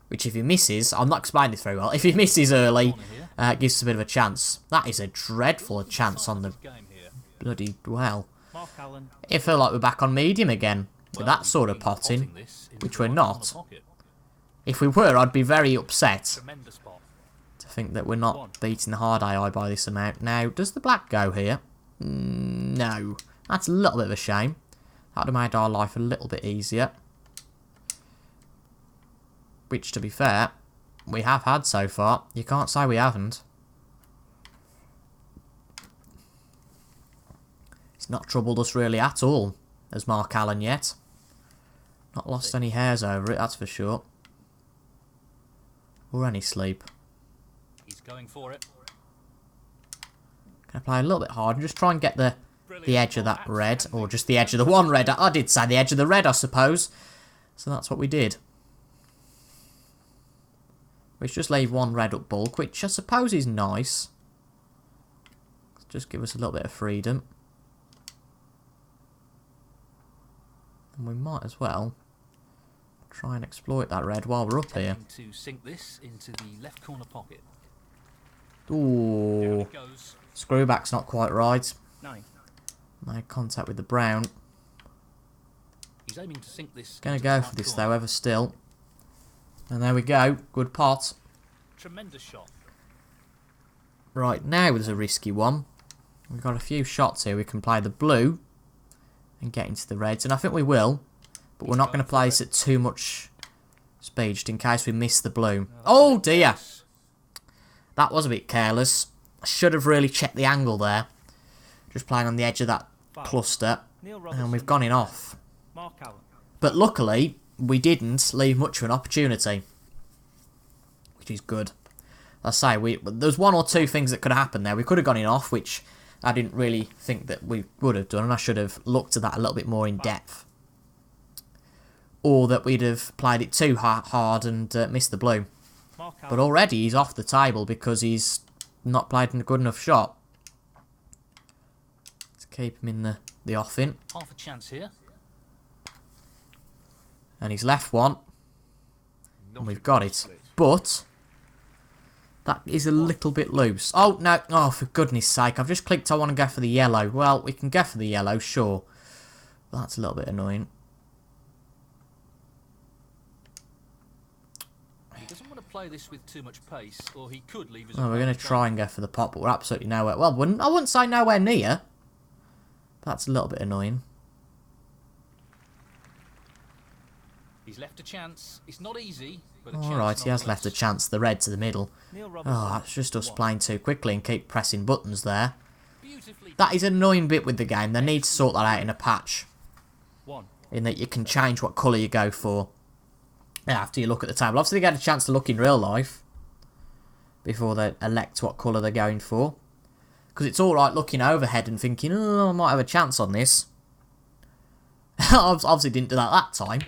Which if he misses, I'm not explaining this very well, if he misses early, Corner here. it gives us a bit of a chance. That is a dreadful chance on the This game here. bloody, well. Mark Allen. I feel like we're back on medium again, with Well, that sort of he's been potting. this into which the we're right not. corner pocket. If we were, I'd be very upset Tremendous pot. to think that we're not beating the hard AI by this amount. Now, does the black go here? No. That's a little bit of a shame. That would have made our life a little bit easier. Which, to be fair, we have had so far. You can't say we haven't. It's not troubled us really at all, as Mark Allen yet. Not lost any hairs over it, that's for sure. Or any sleep. He's going for it. Can I play a little bit hard and just try and get the Brilliant. edge of that Oh, red, or outstanding. just the edge of the one red. I did say the edge of the red, I suppose. So that's what we did. Which just leave one red up bulk, which I suppose is nice. Just give us a little bit of freedom. And we might as well try and exploit that red while we're up here. Attempting to sink this into the left corner pocket. Down Ooh, it goes. screwback's not quite right. 9. Made contact with the brown. He's aiming to sink this. Gonna into go the for right this corner. though, ever still. And there we go, good pot. Tremendous shot. Right, now there's a risky one. We've got a few shots here. We can play the blue and get into the reds, and I think we will. But we're not going to play this at too much speed, just in case we miss the blue. Oh dear! That was a bit careless. I should have really checked the angle there. Just playing on the edge of that cluster, Neil and Robertson. we've gone in off. Mark Allen. But luckily, we didn't leave much of an opportunity. Which is good. I say, there's one or two things that could have happened there. We could have gone in off, which I didn't really think that we would have done, and I should have looked at that a little bit more in depth. Or that we'd have played it too hard and missed the blue. Mark But Allen. already he's off the table because he's not played a good enough shot. Let's keep him in the offing. Half a chance here. And he's left one. Not And a we've got good it. split. But that is a little bit loose. Oh, no. Oh, for goodness sake. I've just clicked I want to go for the yellow. Well, we can go for the yellow, sure. But that's a little bit annoying. He doesn't want to play this with too much pace, or he could leave his. Oh, we're going to opponent try and go for the pot, but we're absolutely nowhere. Well, I wouldn't say nowhere near. That's a little bit annoying. He's left a chance. It's not easy. But a chance Alright, he has left a nonetheless. chance to the red to the middle. Neil Robertson. Oh, that's just us playing too quickly and keep pressing buttons there. Beautifully That is an annoying bit with the game. They need to sort that out in a patch. 1. In that you can change what colour you go for after you look at the table. Obviously, they get a chance to look in real life before they elect what colour they're going for. Because it's alright looking overhead and thinking, oh, I might have a chance on this. Obviously didn't do that time.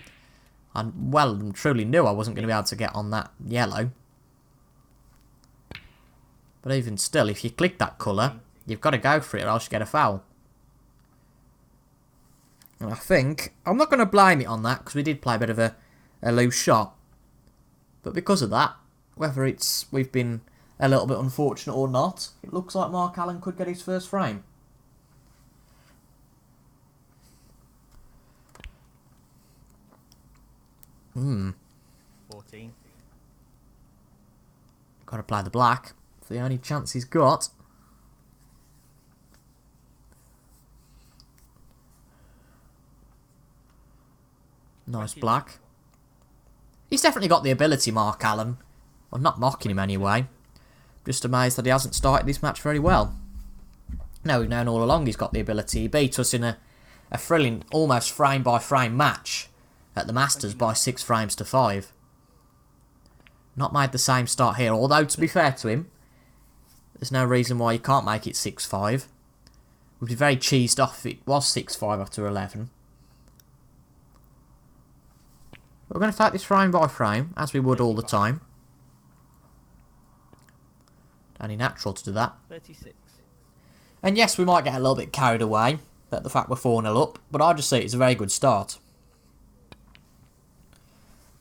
I well and truly knew I wasn't going to be able to get on that yellow. But even still, if you click that colour, you've got to go for it or else you get a foul. And I think, I'm not going to blame it on that because we did play a bit of a loose shot. But because of that, whether we've been a little bit unfortunate or not, it looks like Mark Allen could get his first frame. Hmm. 14. Got to play the black. It's the only chance he's got. Nice black. He's definitely got the ability, Mark Allen. I'm not mocking him anyway. Just amazed that he hasn't started this match very well. No, we've known all along he's got the ability. He beat us in a thrilling, almost frame-by-frame match at the Masters by 6 frames to 5. Not made the same start here, although to be fair to him, there's no reason why he can't make it 6-5. We'd be very cheesed off if it was 6-5 after 11. We're going to take this frame by frame, as we would all the time. Only natural to do that. 36. And yes, we might get a little bit carried away at the fact we're 4-0 up, but I just see it as a very good start.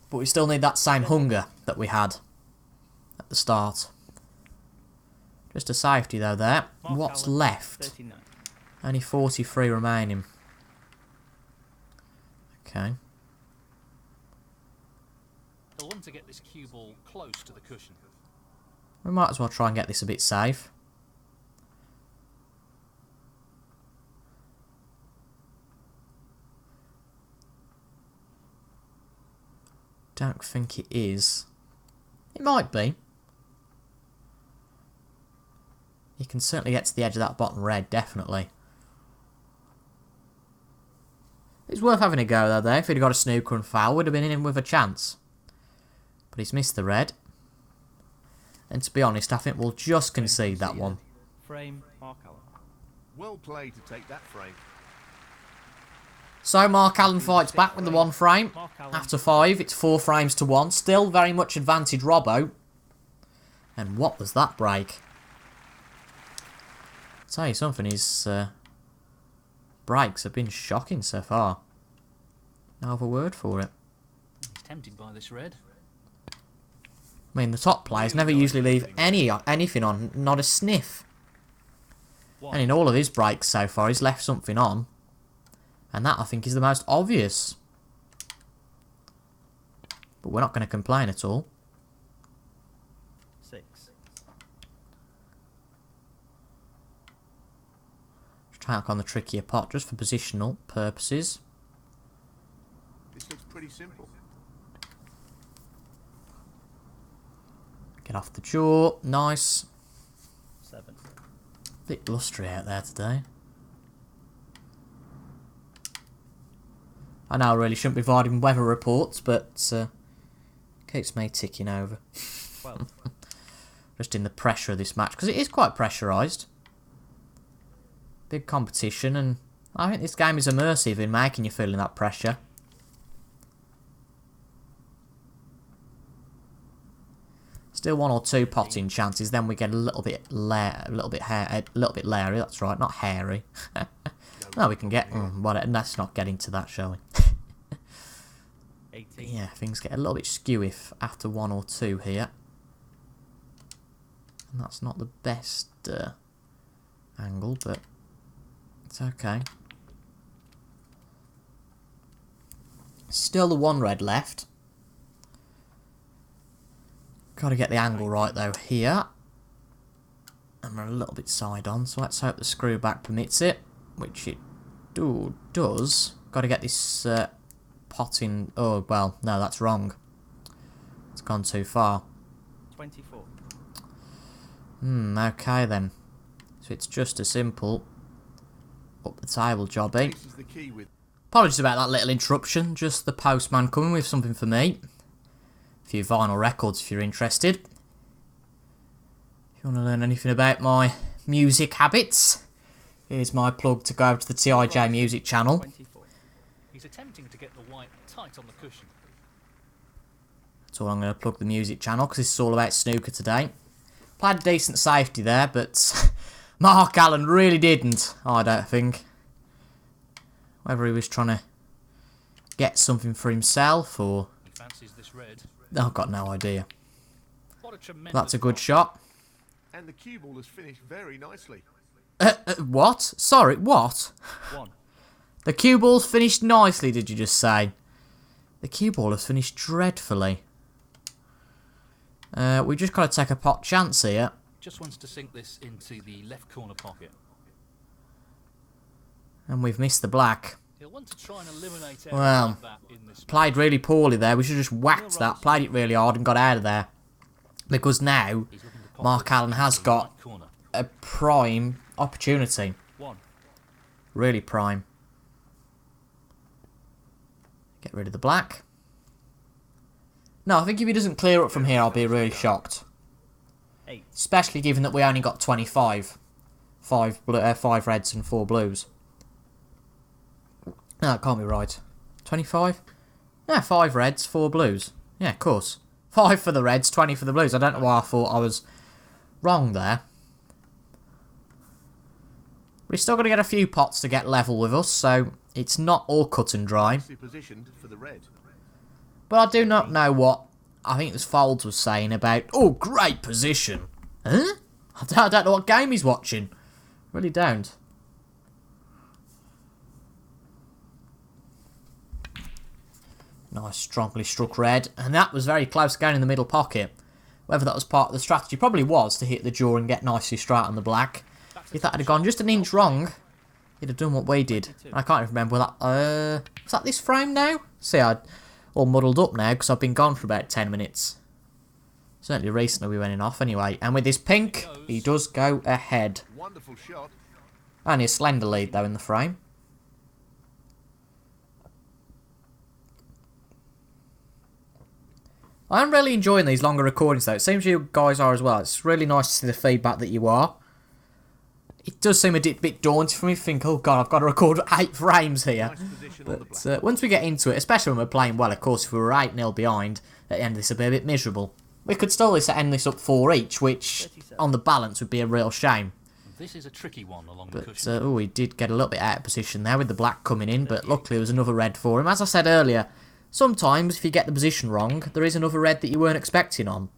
But we still need that same hunger that we had at the start. Just a safety though there. Mark What's Allen, left? 39. Only 43 remaining. Okay. He'll want to get this cue ball close to the cushion. We might as well try and get this a bit safe. Don't think it is. It might be. You can certainly get to the edge of that bottom red, definitely. It's worth having a go though there. If he'd have got a snooker and foul, would have been in with a chance. But he's missed the red. And to be honest, I think we'll just concede that one. Frame, Mark Allen. Well played to take that frame. So Mark Allen fights back with the 1 frame. Mark Allen. After 5, it's 4 frames to 1. Still very much advantage Robbo. And what was that break? I'll tell you something, his breaks have been shocking so far. No other word for it. He's tempted by this red. I mean, the top players never usually leave anything on, not a sniff. And in all of his breaks so far, he's left something on. And that, I think, is the most obvious. But we're not going to complain at all. 6. Just try out on the trickier pot, just for positional purposes. This looks pretty simple. Get off the jaw. Nice. 7. Bit blustery out there today. I know I really shouldn't be providing weather reports, but keeps me ticking over. 12. Just in the pressure of this match, because it is quite pressurised. Big competition, and I think this game is immersive in making you feel in that pressure. Still 1 or 2 potting chances, then we get a little bit leery. That's right, not hairy. No, we can get. Well, let's not get into that, shall we? 18. Yeah, things get a little bit skew if after 1 or 2 here. And that's not the best angle, but it's okay. Still the 1 red left. Got to get the angle right though here. And we're a little bit side on, so let's hope the screw back permits it, which it does. Got to get this pot in. Oh well, no, that's wrong. It's gone too far. 24. Okay then. So it's just a simple up the table jobby. This is the key with Apologies about that little interruption. Just the postman coming with something for me. A few vinyl records if you're interested. If you want to learn anything about my music habits, here's my plug to go over to the TIJ music channel. 24. He's attempting to get the white tight on the cushion. That's all I'm going to plug the music channel because this is all about snooker today. Played a decent safety there, but Mark Allen really didn't, I don't think. Whether he was trying to get something for himself or... He fancies this red. I've got no idea. What a tremendous That's a good shot. shot. and the cue ball has finished very nicely. What? Sorry, what? 1. The cue ball's finished nicely, did you just say? The cue ball has finished dreadfully. We just got to take a pot chance here. Just wants to sink this into the left corner pocket. And we've missed the black. He'll want to try and eliminate Well, like that in this. Played really poorly there. We should have just whacked that. Played it really hard and got out of there. Because now, He's looking to pop Mark this Allen has into the got right corner. a prime opportunity. 1. Really prime. Get rid of the black. No, I think if he doesn't clear up from here, I'll be really shocked. 8. Especially given that we only got 25. 5 reds and 4 blues. No, that can't be right. 25? Yeah, 5 reds, 4 blues. Yeah, of course. 5 for the reds, 20 for the blues. I don't know why I thought I was wrong there. We're still going to get a few pots to get level with us, so it's not all cut and dry. Nicely positioned for the red. But I do not know what I think it was Folds was saying about, oh, great position. Huh? I don't know what game he's watching. Really don't. Nice, strongly struck red. And that was very close going in the middle pocket. Whether that was part of the strategy, probably was to hit the jaw and get nicely straight on the black. If that had gone just an inch wrong, he'd have done what we did. I can't even remember that. Was that this frame now? See, I'm all muddled up now because I've been gone for about 10 minutes. Certainly recently we went in off anyway. And with his pink, he does go ahead. Wonderful shot. Only a slender lead though in the frame. I'm really enjoying these longer recordings though. It seems you guys are as well. It's really nice to see the feedback that you are. It does seem a bit daunting for me to think, oh god, I've got to record 8 frames here. Nice position on the black. But once we get into it, especially when we're playing well, of course, if we were 8-0 behind, at the end of this would be a bit miserable. We could still end this up 4 each, which 37. on the balance would be a real shame. This is a tricky one along the But, cushion. oh, he did get a little bit out of position there with the black coming in, but luckily there was another red for him. As I said earlier, sometimes if you get the position wrong, there is another red that you weren't expecting on.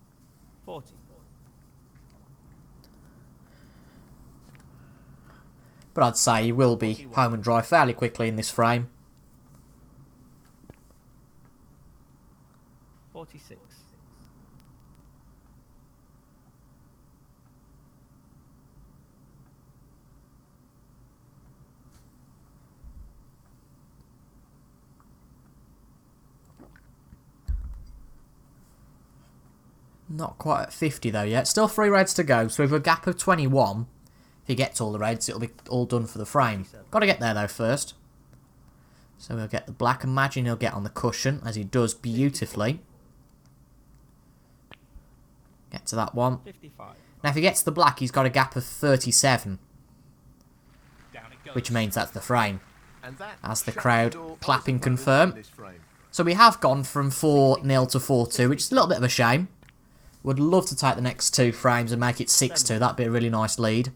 40. But I'd say he will be home and dry fairly quickly in this frame. 46. Not quite at 50 though yet. Still 3 reds to go, so with a gap of 21, if he gets all the reds, it'll be all done for the frame. Got to get there though first. So we'll get the black. Imagine he'll get on the cushion, as he does beautifully. Get to that one. 55. Now if he gets the black, he's got a gap of 37, Down it goes. which means that's the frame. And that As the shuts crowd door clapping on the opponent confirm. in this frame. So we have gone from 4-0 to 4-2, which is a little bit of a shame. Would love to take the next 2 frames and make it 6-2. That'd be a really nice lead.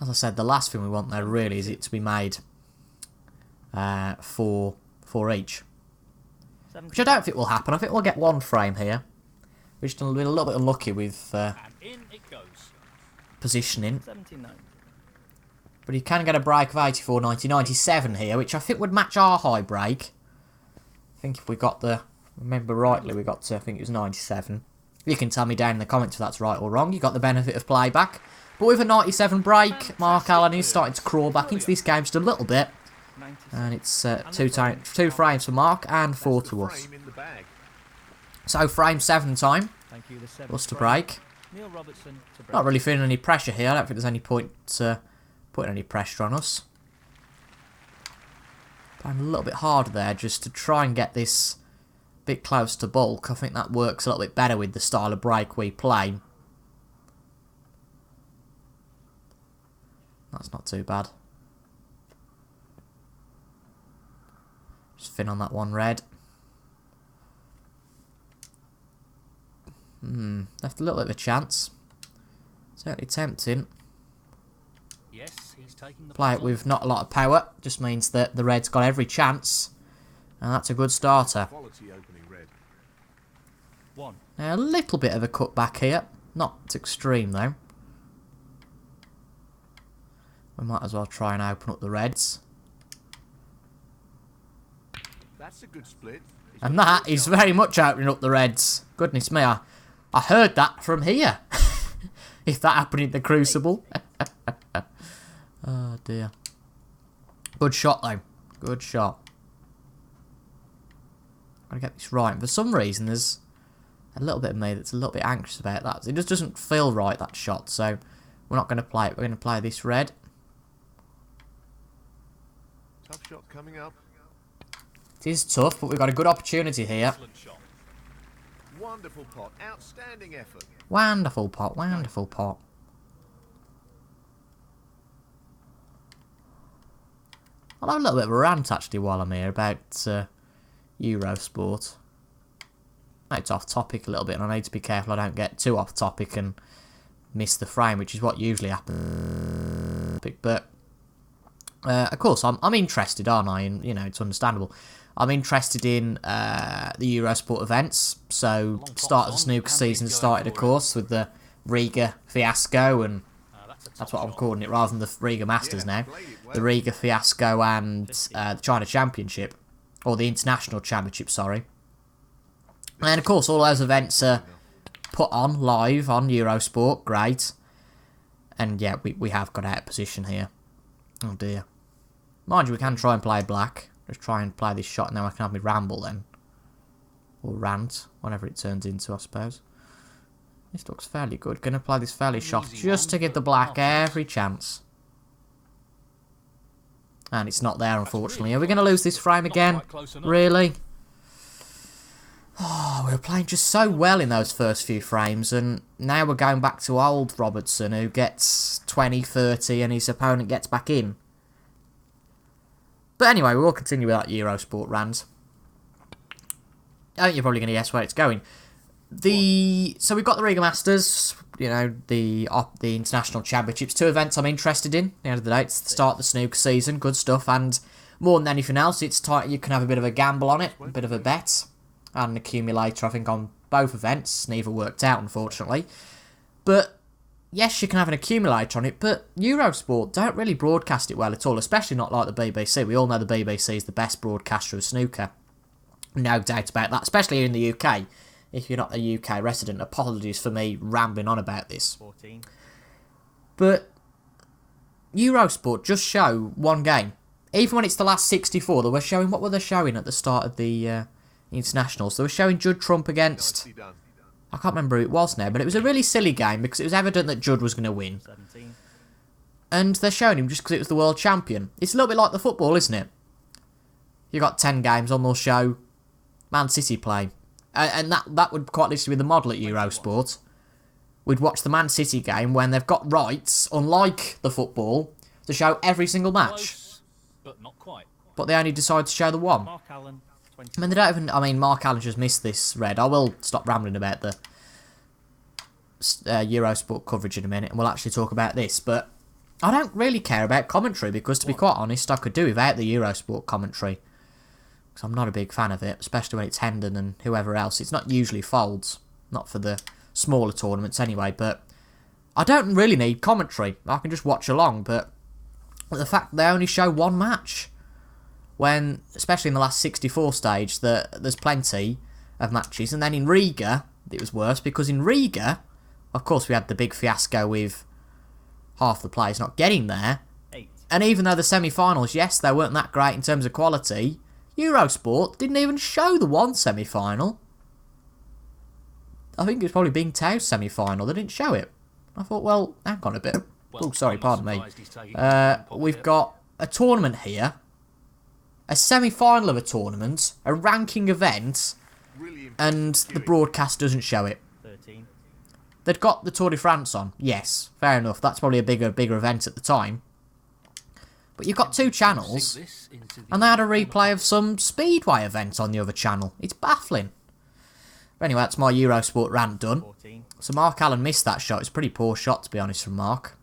As I said, the last thing we want there really is it to be made 4 each. 70. Which I don't think will happen. I think we'll get 1 frame here. We're just a little bit unlucky with And in it goes. positioning. 79. But he can get a break of 84, 90, 97 here, which I think would match our high break. I think if we got the... Remember rightly, we got to, I think it was 97. You can tell me down in the comments if that's right or wrong. You got the benefit of playback. But with a 97 break, Mark Allen is starting to crawl back into this game just a little bit. 96. And it's 2 frames for Mark and 4 to us. Frame in the bag. So frame 7 time. Thank you. The 7th What's to frame. break? Neil Robertson to break. Not really feeling any pressure here. I don't think there's any point putting any pressure on us. Playing a little bit harder there just to try and get this a bit close to bulk. I think that works a little bit better with the style of break we play. That's not too bad. Just thin on that one red. Left a little bit of a chance. Certainly tempting. Yes, he's taking the Play it with not a lot of power. Just means that the red's got every chance. And that's a good starter. Quality opening red. 1. Now, a little bit of a cutback here. Not extreme, though. We might as well try and open up the reds. That's a good split. He's And got a that good is shot. very much opening up the reds. Goodness me, I heard that from here. If that happened in the Crucible. Oh, dear. Good shot, though. Good shot. Gotta get this right. And for some reason, there's a little bit of me that's a little bit anxious about that. It just doesn't feel right, that shot. So, we're not going to play it. We're going to play this red. Tough shot coming up. It is tough, but we've got a good opportunity here. excellent shot. Wonderful pot. Outstanding effort. Wonderful pot, wonderful pot. I'll have a little bit of a rant, actually, while I'm here about Eurosport. It's off topic a little bit, and I need to be careful I don't get too off topic and miss the frame, which is what usually happens. But of course, I'm interested, aren't I? And you know, it's understandable. I'm interested in the Eurosport events. So, start of the snooker season started, of course, with the Riga fiasco, and that's what I'm calling it, rather than the Riga Masters now. The Riga fiasco and the China Championship, or the International Championship, sorry. And of course, all those events are put on live on Eurosport. Great. And yeah, we have got out of position here. Oh dear. Mind you, we can try and play black. Just try and play this shot, and then I can have me ramble then. Or rant, whatever it turns into, I suppose. This looks fairly good. Gonna play this fairly soft, just to give the black every chance. And it's not there, unfortunately. Are we gonna lose this frame again? Really? Oh, we were playing just so well in those first few frames, and now we're going back to old Robertson, who gets 20, 30, and his opponent gets back in. But anyway, we will continue with that Eurosport rant. I think you're probably going to guess where it's going. So we've got the Riga Masters, you know, the International Championships, 2 events I'm interested in. At the end of the day, it's the start of the snooker season, good stuff, and more than anything else, it's tight. You can have a bit of a gamble on it, a bit of a bet, and an accumulator, I think, on both events. Neither worked out, unfortunately. But yes, you can have an accumulator on it, but Eurosport don't really broadcast it well at all, especially not like the BBC. We all know the BBC is the best broadcaster of snooker. No doubt about that, especially in the UK. If you're not a UK resident, apologies for me rambling on about this. 14. But Eurosport just show one game. Even when it's the last 64, they were showing, what were they showing at the start of the internationals? They were showing Judd Trump against, Nicely done. I can't remember who it was now, but it was a really silly game because it was evident that Judd was going to win. 17. And they're showing him just because it was the world champion. It's a little bit like the football, isn't it? You got 10 games on, they'll show Man City play. And that would quite literally be the model at Eurosport. We'd watch the Man City game when they've got rights, unlike the football, to show every single match. Close, but not quite. But they only decide to show the one. Mark Allen, 20. I mean, they don't even. I mean, Mark Allen just missed this red. I will stop rambling about the Eurosport coverage in a minute, and we'll actually talk about this. But I don't really care about commentary because, to be quite honest, I could do without the Eurosport commentary. Because I'm not a big fan of it, especially when it's Hendon and whoever else. It's not usually Folds, not for the smaller tournaments anyway. But I don't really need commentary. I can just watch along. But the fact that they only show one match, when, especially in the last 64 stage, there's plenty of matches. And then in Riga, it was worse, because in Riga, of course, we had the big fiasco with half the players not getting there. 8. And even though the semi-finals, yes, they weren't that great in terms of quality, Eurosport didn't even show the one semi-final. I think it's probably Bing Tao's semi-final. They didn't show it. I thought, well, hang on a bit. Well, Oh, sorry, I'm not pardon me. surprised he's taking a pop We've here. got a tournament here. A semi-final of a tournament. A ranking event. Really And impressive the viewing. broadcast doesn't show it. 13. They'd got the Tour de France on. Yes, fair enough. That's probably a bigger event at the time. But you've got two channels. Sink this into the And they had a corner replay of some Speedway event on the other channel. It's baffling. But anyway, that's my Eurosport rant done. 14. So Mark Allen missed that shot. It's a pretty poor shot, to be honest, from Mark.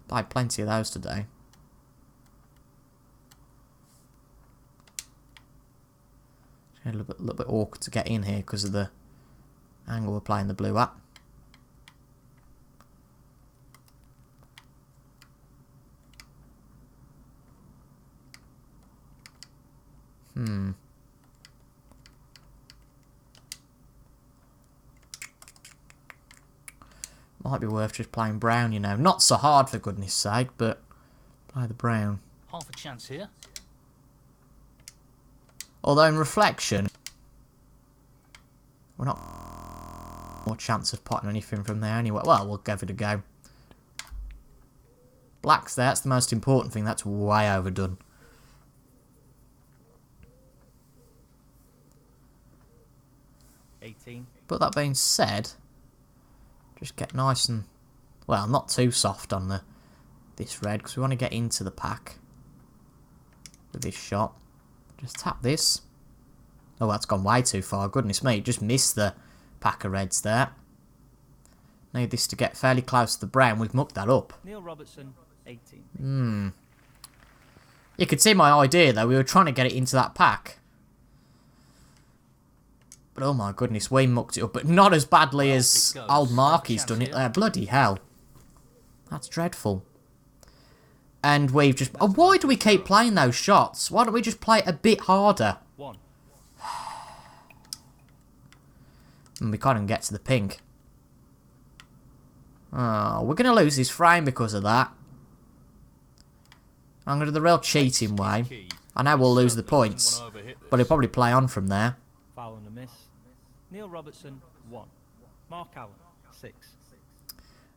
Played plenty of those today. It's a little bit awkward to get in here because of the angle we're playing the blue at. Might be worth just playing brown, you know. Not so hard, for goodness sake, but play the brown. half a chance here. Although in reflection, we're not more chance of potting anything from there anyway. Well, we'll give it a go. Black's there, that's the most important thing. That's way overdone. But that being said, just get nice and, well, not too soft on this red, because we want to get into the pack with this shot. Just tap this. Oh, that's gone way too far. Goodness me, just missed the pack of reds there. Need this to get fairly close to the brown. We've mucked that up. Neil Robertson, 18. You could see my idea, though. We were trying to get it into that pack. But oh my goodness, we mucked it up. But not as badly as old Marky's done it there. Bloody hell. That's dreadful. And we've just... Oh, why do we keep playing those shots? Why don't we just play it a bit harder? 1. And we can't even get to the pink. Oh, we're going to lose this frame because of that. I'm going to do the real cheating way. I know we'll lose the points, but he'll probably play on from there. Foul and a miss. Neil Robertson, 1. Mark Allen, 6.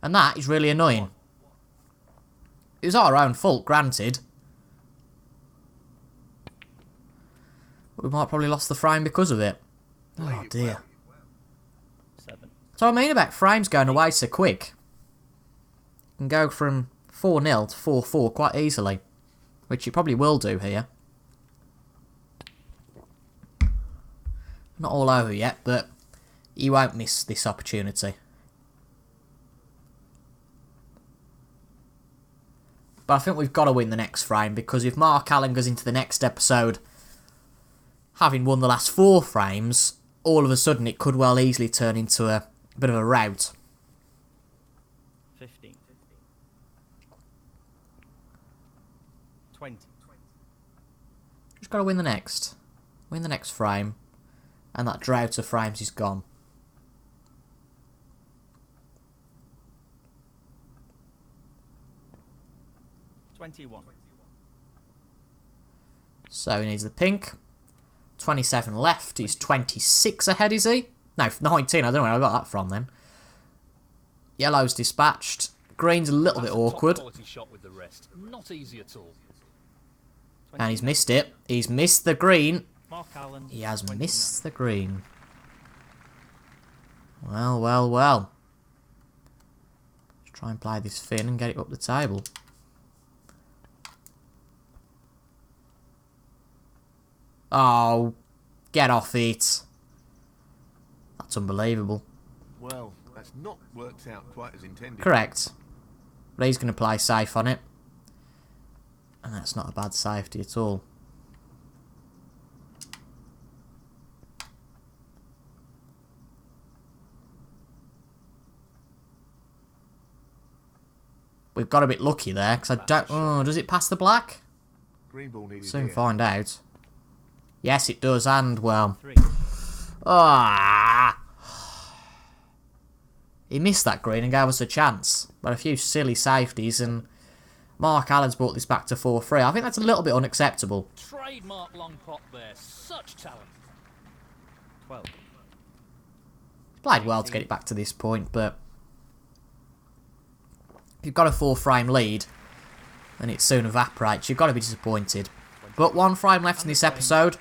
And that is really annoying. It was our own fault, granted. But we might probably lost the frame because of it. Oh dear. 7. So I mean about frames going away so quick. You can go from 4-0 to 4-4 quite easily. Which you probably will do here. Not all over yet, but you won't miss this opportunity. But I think we've got to win the next frame, because if Mark Allen goes into the next episode having won the last 4 frames, all of a sudden it could well easily turn into a bit of a rout. 15. 20. Just got to win the next. Win the next frame. And that drought of frames is gone. $21. So he needs the pink. 27 left. He's 26 ahead, is he? No, 19. I don't know where I got that from then. Yellow's dispatched. Green's a little bit awkward. Quality shot with the rest. Not easy at all. And he's missed it. He's missed the green. Mark Allen, He has 29. missed the green. Well, well, well. Let's try and play this thin and get it up the table. Oh, get off it. That's unbelievable. Well, that's not worked out quite as intended. Correct. But he's going to play safe on it. And that's not a bad safety at all. We've got a bit lucky there, because I don't... Oh, does it pass the black? Green ball needed Soon here. find out. Yes, it does, and, well... 3. Ah! He missed that green and gave us a chance. But a few silly safeties, and Mark Allen's brought this back to 4-3. I think that's a little bit unacceptable. Trademark long pot there. Such talent. 12. Played well to get it back to this point, but if you've got a 4-frame lead and it soon evaporates, you've got to be disappointed. But 1 frame left in this episode.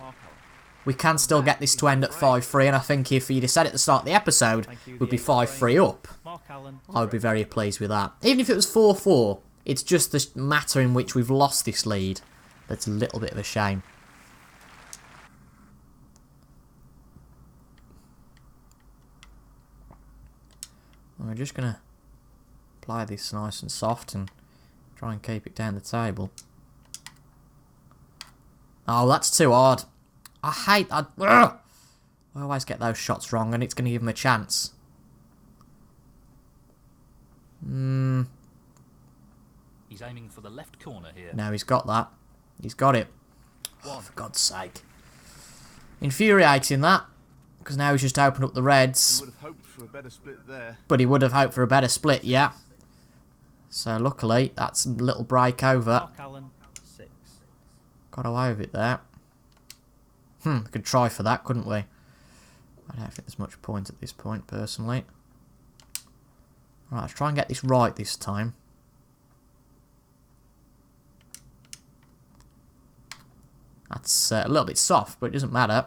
We can still get this to end at 5-3, and I think if you'd have said at the start of the episode, we'd be 5-3 up. I would be very pleased with that. Even if it was 4-4, it's just the matter in which we've lost this lead that's a little bit of a shame. And we're just going to apply this nice and soft and try and keep it down the table. Oh, that's too hard. I hate that. I always get those shots wrong, and it's going to give him a chance. He's aiming for the left corner here. No, he's got that. He's got it. Oh, for God's sake. Infuriating, that. Because now he's just opened up the reds. He would have hoped for a better split there. But he would have hoped for a better split, yeah. So, luckily, that's a little break over. Got away with it there. We could try for that, couldn't we? I don't think there's much point at this point, personally. Right, let's try and get this right this time. That's a little bit soft, but it doesn't matter.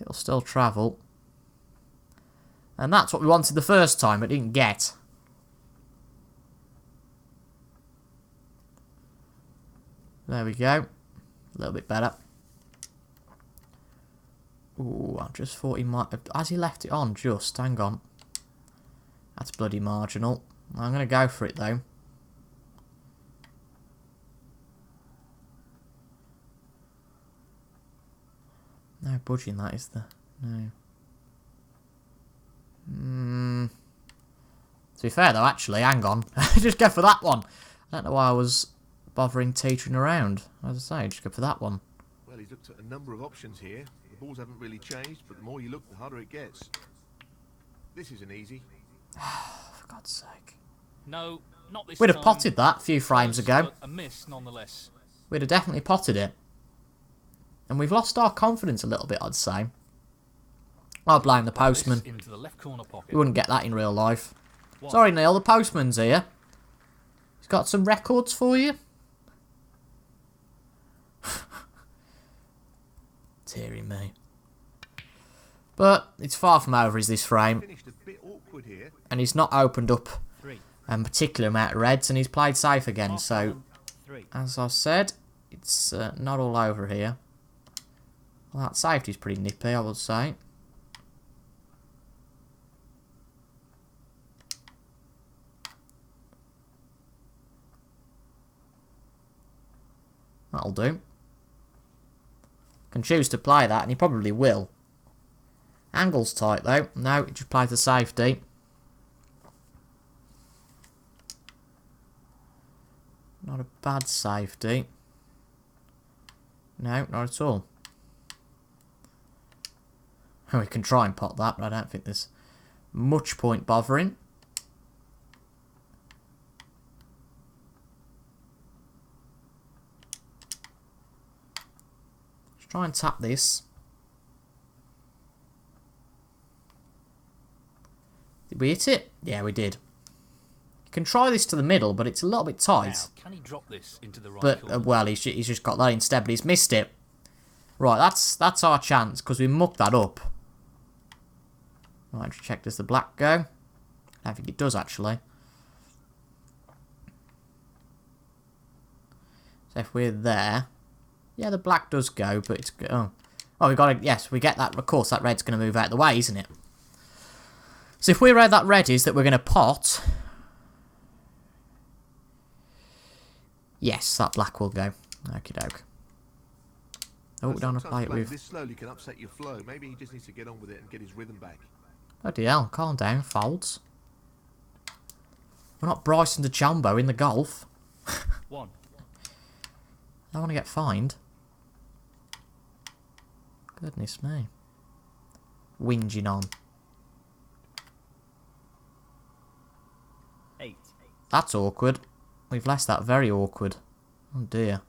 It'll still travel. And that's what we wanted the first time, but didn't get. There we go. A little bit better. Ooh, I just thought he might have... Has he left it on just? Hang on. That's bloody marginal. I'm going to go for it, though. No budging, that is the... No. To be fair, though, actually, hang on. Just go for that one. I don't know why I was bothering teetering around. As I say, just go for that one. Well, he's looked at a number of options here. The balls haven't really changed, but the more you look, the harder it gets. This isn't easy. For God's sake. No, not this We'd have time. potted that a few frames ago. A miss, nonetheless. We'd have definitely potted it. And we've lost our confidence a little bit, I'd say. I'll blame the postman. Into the left corner pocket. We wouldn't get that in real life. Sorry, Neil, the postman's here. He's got some records for you. Teary me. But it's far from over, is this frame. Finished a bit awkward here. And he's not opened up a particular amount of reds, and he's played safe again. So, as I said, it's not all over here. Well, that safety's pretty nippy, I would say. That'll do. Can choose to play that, and he probably will. Angle's tight, though. No, he just plays the safety. Not a bad safety. No, not at all. We can try and pot that, but I don't think there's much point bothering. Let's try and tap this. Did we hit it? Yeah, we did. You can try this to the middle, but it's a little bit tight. Now, can he drop this into the right But, corner? well, he's just got that instead, but he's missed it. Right, that's our chance, because we mucked that up. Right, check, does the black go? I don't think it does, actually. So if we're there... Yeah, the black does go, but it's... Oh, we got to... Yes, we get that. Of course, that red's going to move out of the way, isn't it? So if we're where that red is that we're going to pot... Yes, that black will go. Okie doke. Oh, don't want to play it with... This slowly can upset your flow. Maybe he just needs to get on with it and get his rhythm back. Bloody hell, calm down, folds. We're not Bryson DeChambeau in the golf. One. I don't want to get fined. Goodness me. Whinging on. 8. That's awkward. We've left that very awkward. Oh dear.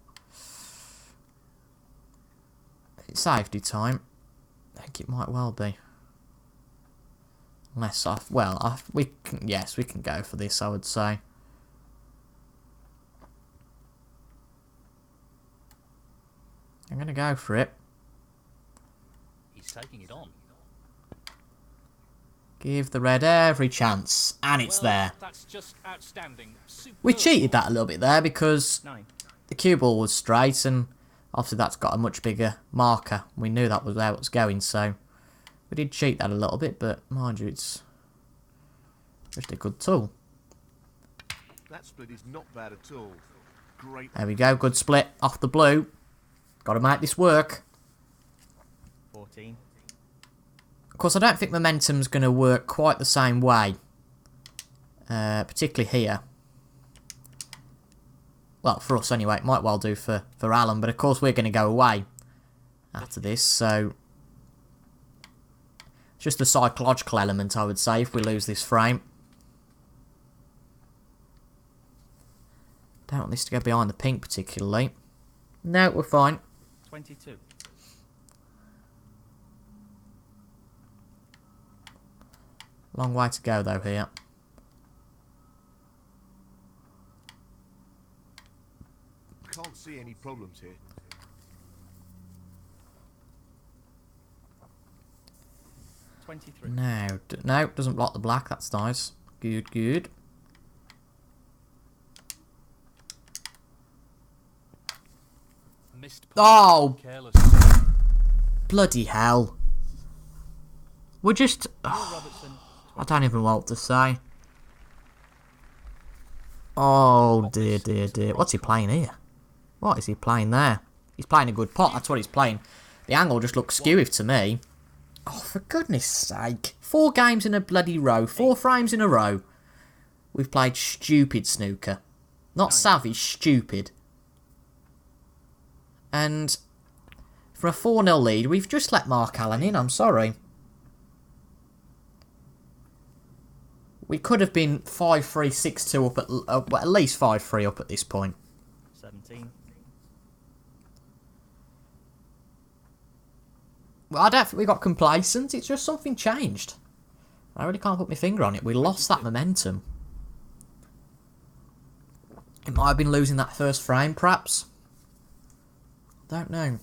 It's safety time. I think it might well be. Unless yes, we can go for this, I would say. I'm going to go for it. He's taking it on. Give the red every chance. And it's there. That's just outstanding. We cheated that a little bit there because 9. the cue ball was straight and obviously that's got a much bigger marker. We knew that was where it was going, so we did cheat that a little bit, but mind you, it's just a good tool. That split is not bad at all. Great. There we go, good split off the blue. Got to make this work. 14. Of course, I don't think momentum's going to work quite the same way, particularly here. Well, for us anyway, it might well do for Alan, but of course we're going to go away after this, so it's just a psychological element, I would say, if we lose this frame. Don't want this to go behind the pink particularly. No, we're fine. 22. Long way to go though here. Can't see any problems here. No, no, doesn't block the black. That's nice. Good, good. Oh, Careless. bloody hell. We're just... Robertson. I don't even know what to say. Oh, dear, dear, dear. What's he playing here? What is he playing there? He's playing a good pot. That's what he's playing. The angle just looks skewy to me. Oh, for goodness sake. 4 games in a bloody row. 4 frames in a row. We've played stupid snooker. Not savvy, stupid. And for a 4-0 lead, we've just let Mark Allen in. I'm sorry. We could have been 5-3, 6-2 up at least 5-3 up at this point. 17. Well, I don't think we got complacent. It's just something changed. I really can't put my finger on it. We lost that momentum. It might have been losing that first frame, perhaps. Don't know.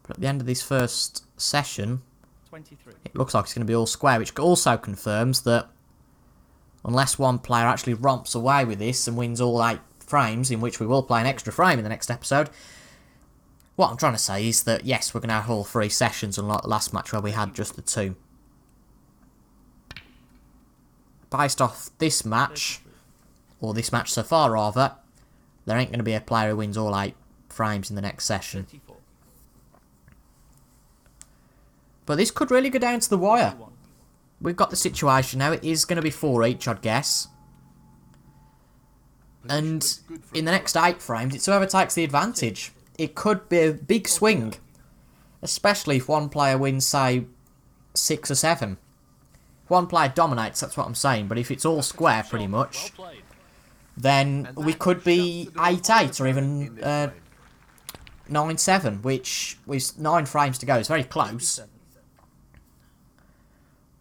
But at the end of this first session, 23. it looks like it's going to be all square, which also confirms that unless one player actually romps away with this and wins all 8 frames, in which we will play an extra frame in the next episode, what I'm trying to say is that, yes, we're going to have all 3 sessions, unlike the last match where we had just the 2. Based off this match, or this match so far rather, there ain't going to be a player who wins all 8 frames in the next session. 34. But this could really go down to the wire. We've got the situation now. It is going to be 4 each, I'd guess. And in the next 8 frames, it's whoever takes the advantage. It could be a big swing. Especially if one player wins, say, 6 or 7. If one player dominates, that's what I'm saying. But if it's all square, pretty much, then we could be 8-8 or even 9-7, which with 9 frames to go is very close.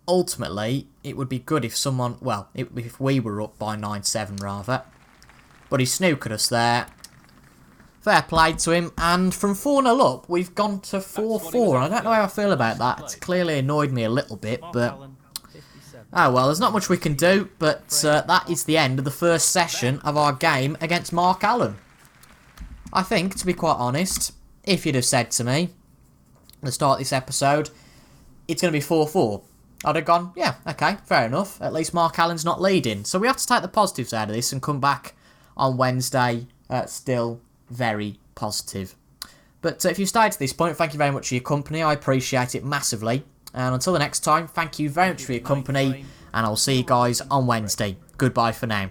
Ultimately, it would be good if someone, well, if we were up by 9-7 rather. But he snookered us there. Fair play to him. And from 4-0 up, we've gone to 4-4. I don't know how I feel about that. It's clearly annoyed me a little bit, but... oh well, there's not much we can do, but that is the end of the first session of our game against Mark Allen. I think, to be quite honest, if you'd have said to me at the start of this episode, it's going to be 4-4, I'd have gone, yeah, okay, fair enough. At least Mark Allen's not leading. So we have to take the positives out of this and come back on Wednesday still very positive. But if you've stayed to this point, thank you very much for your company. I appreciate it massively. And until the next time, thank you very much for your company. And I'll see you guys on Wednesday. Goodbye for now.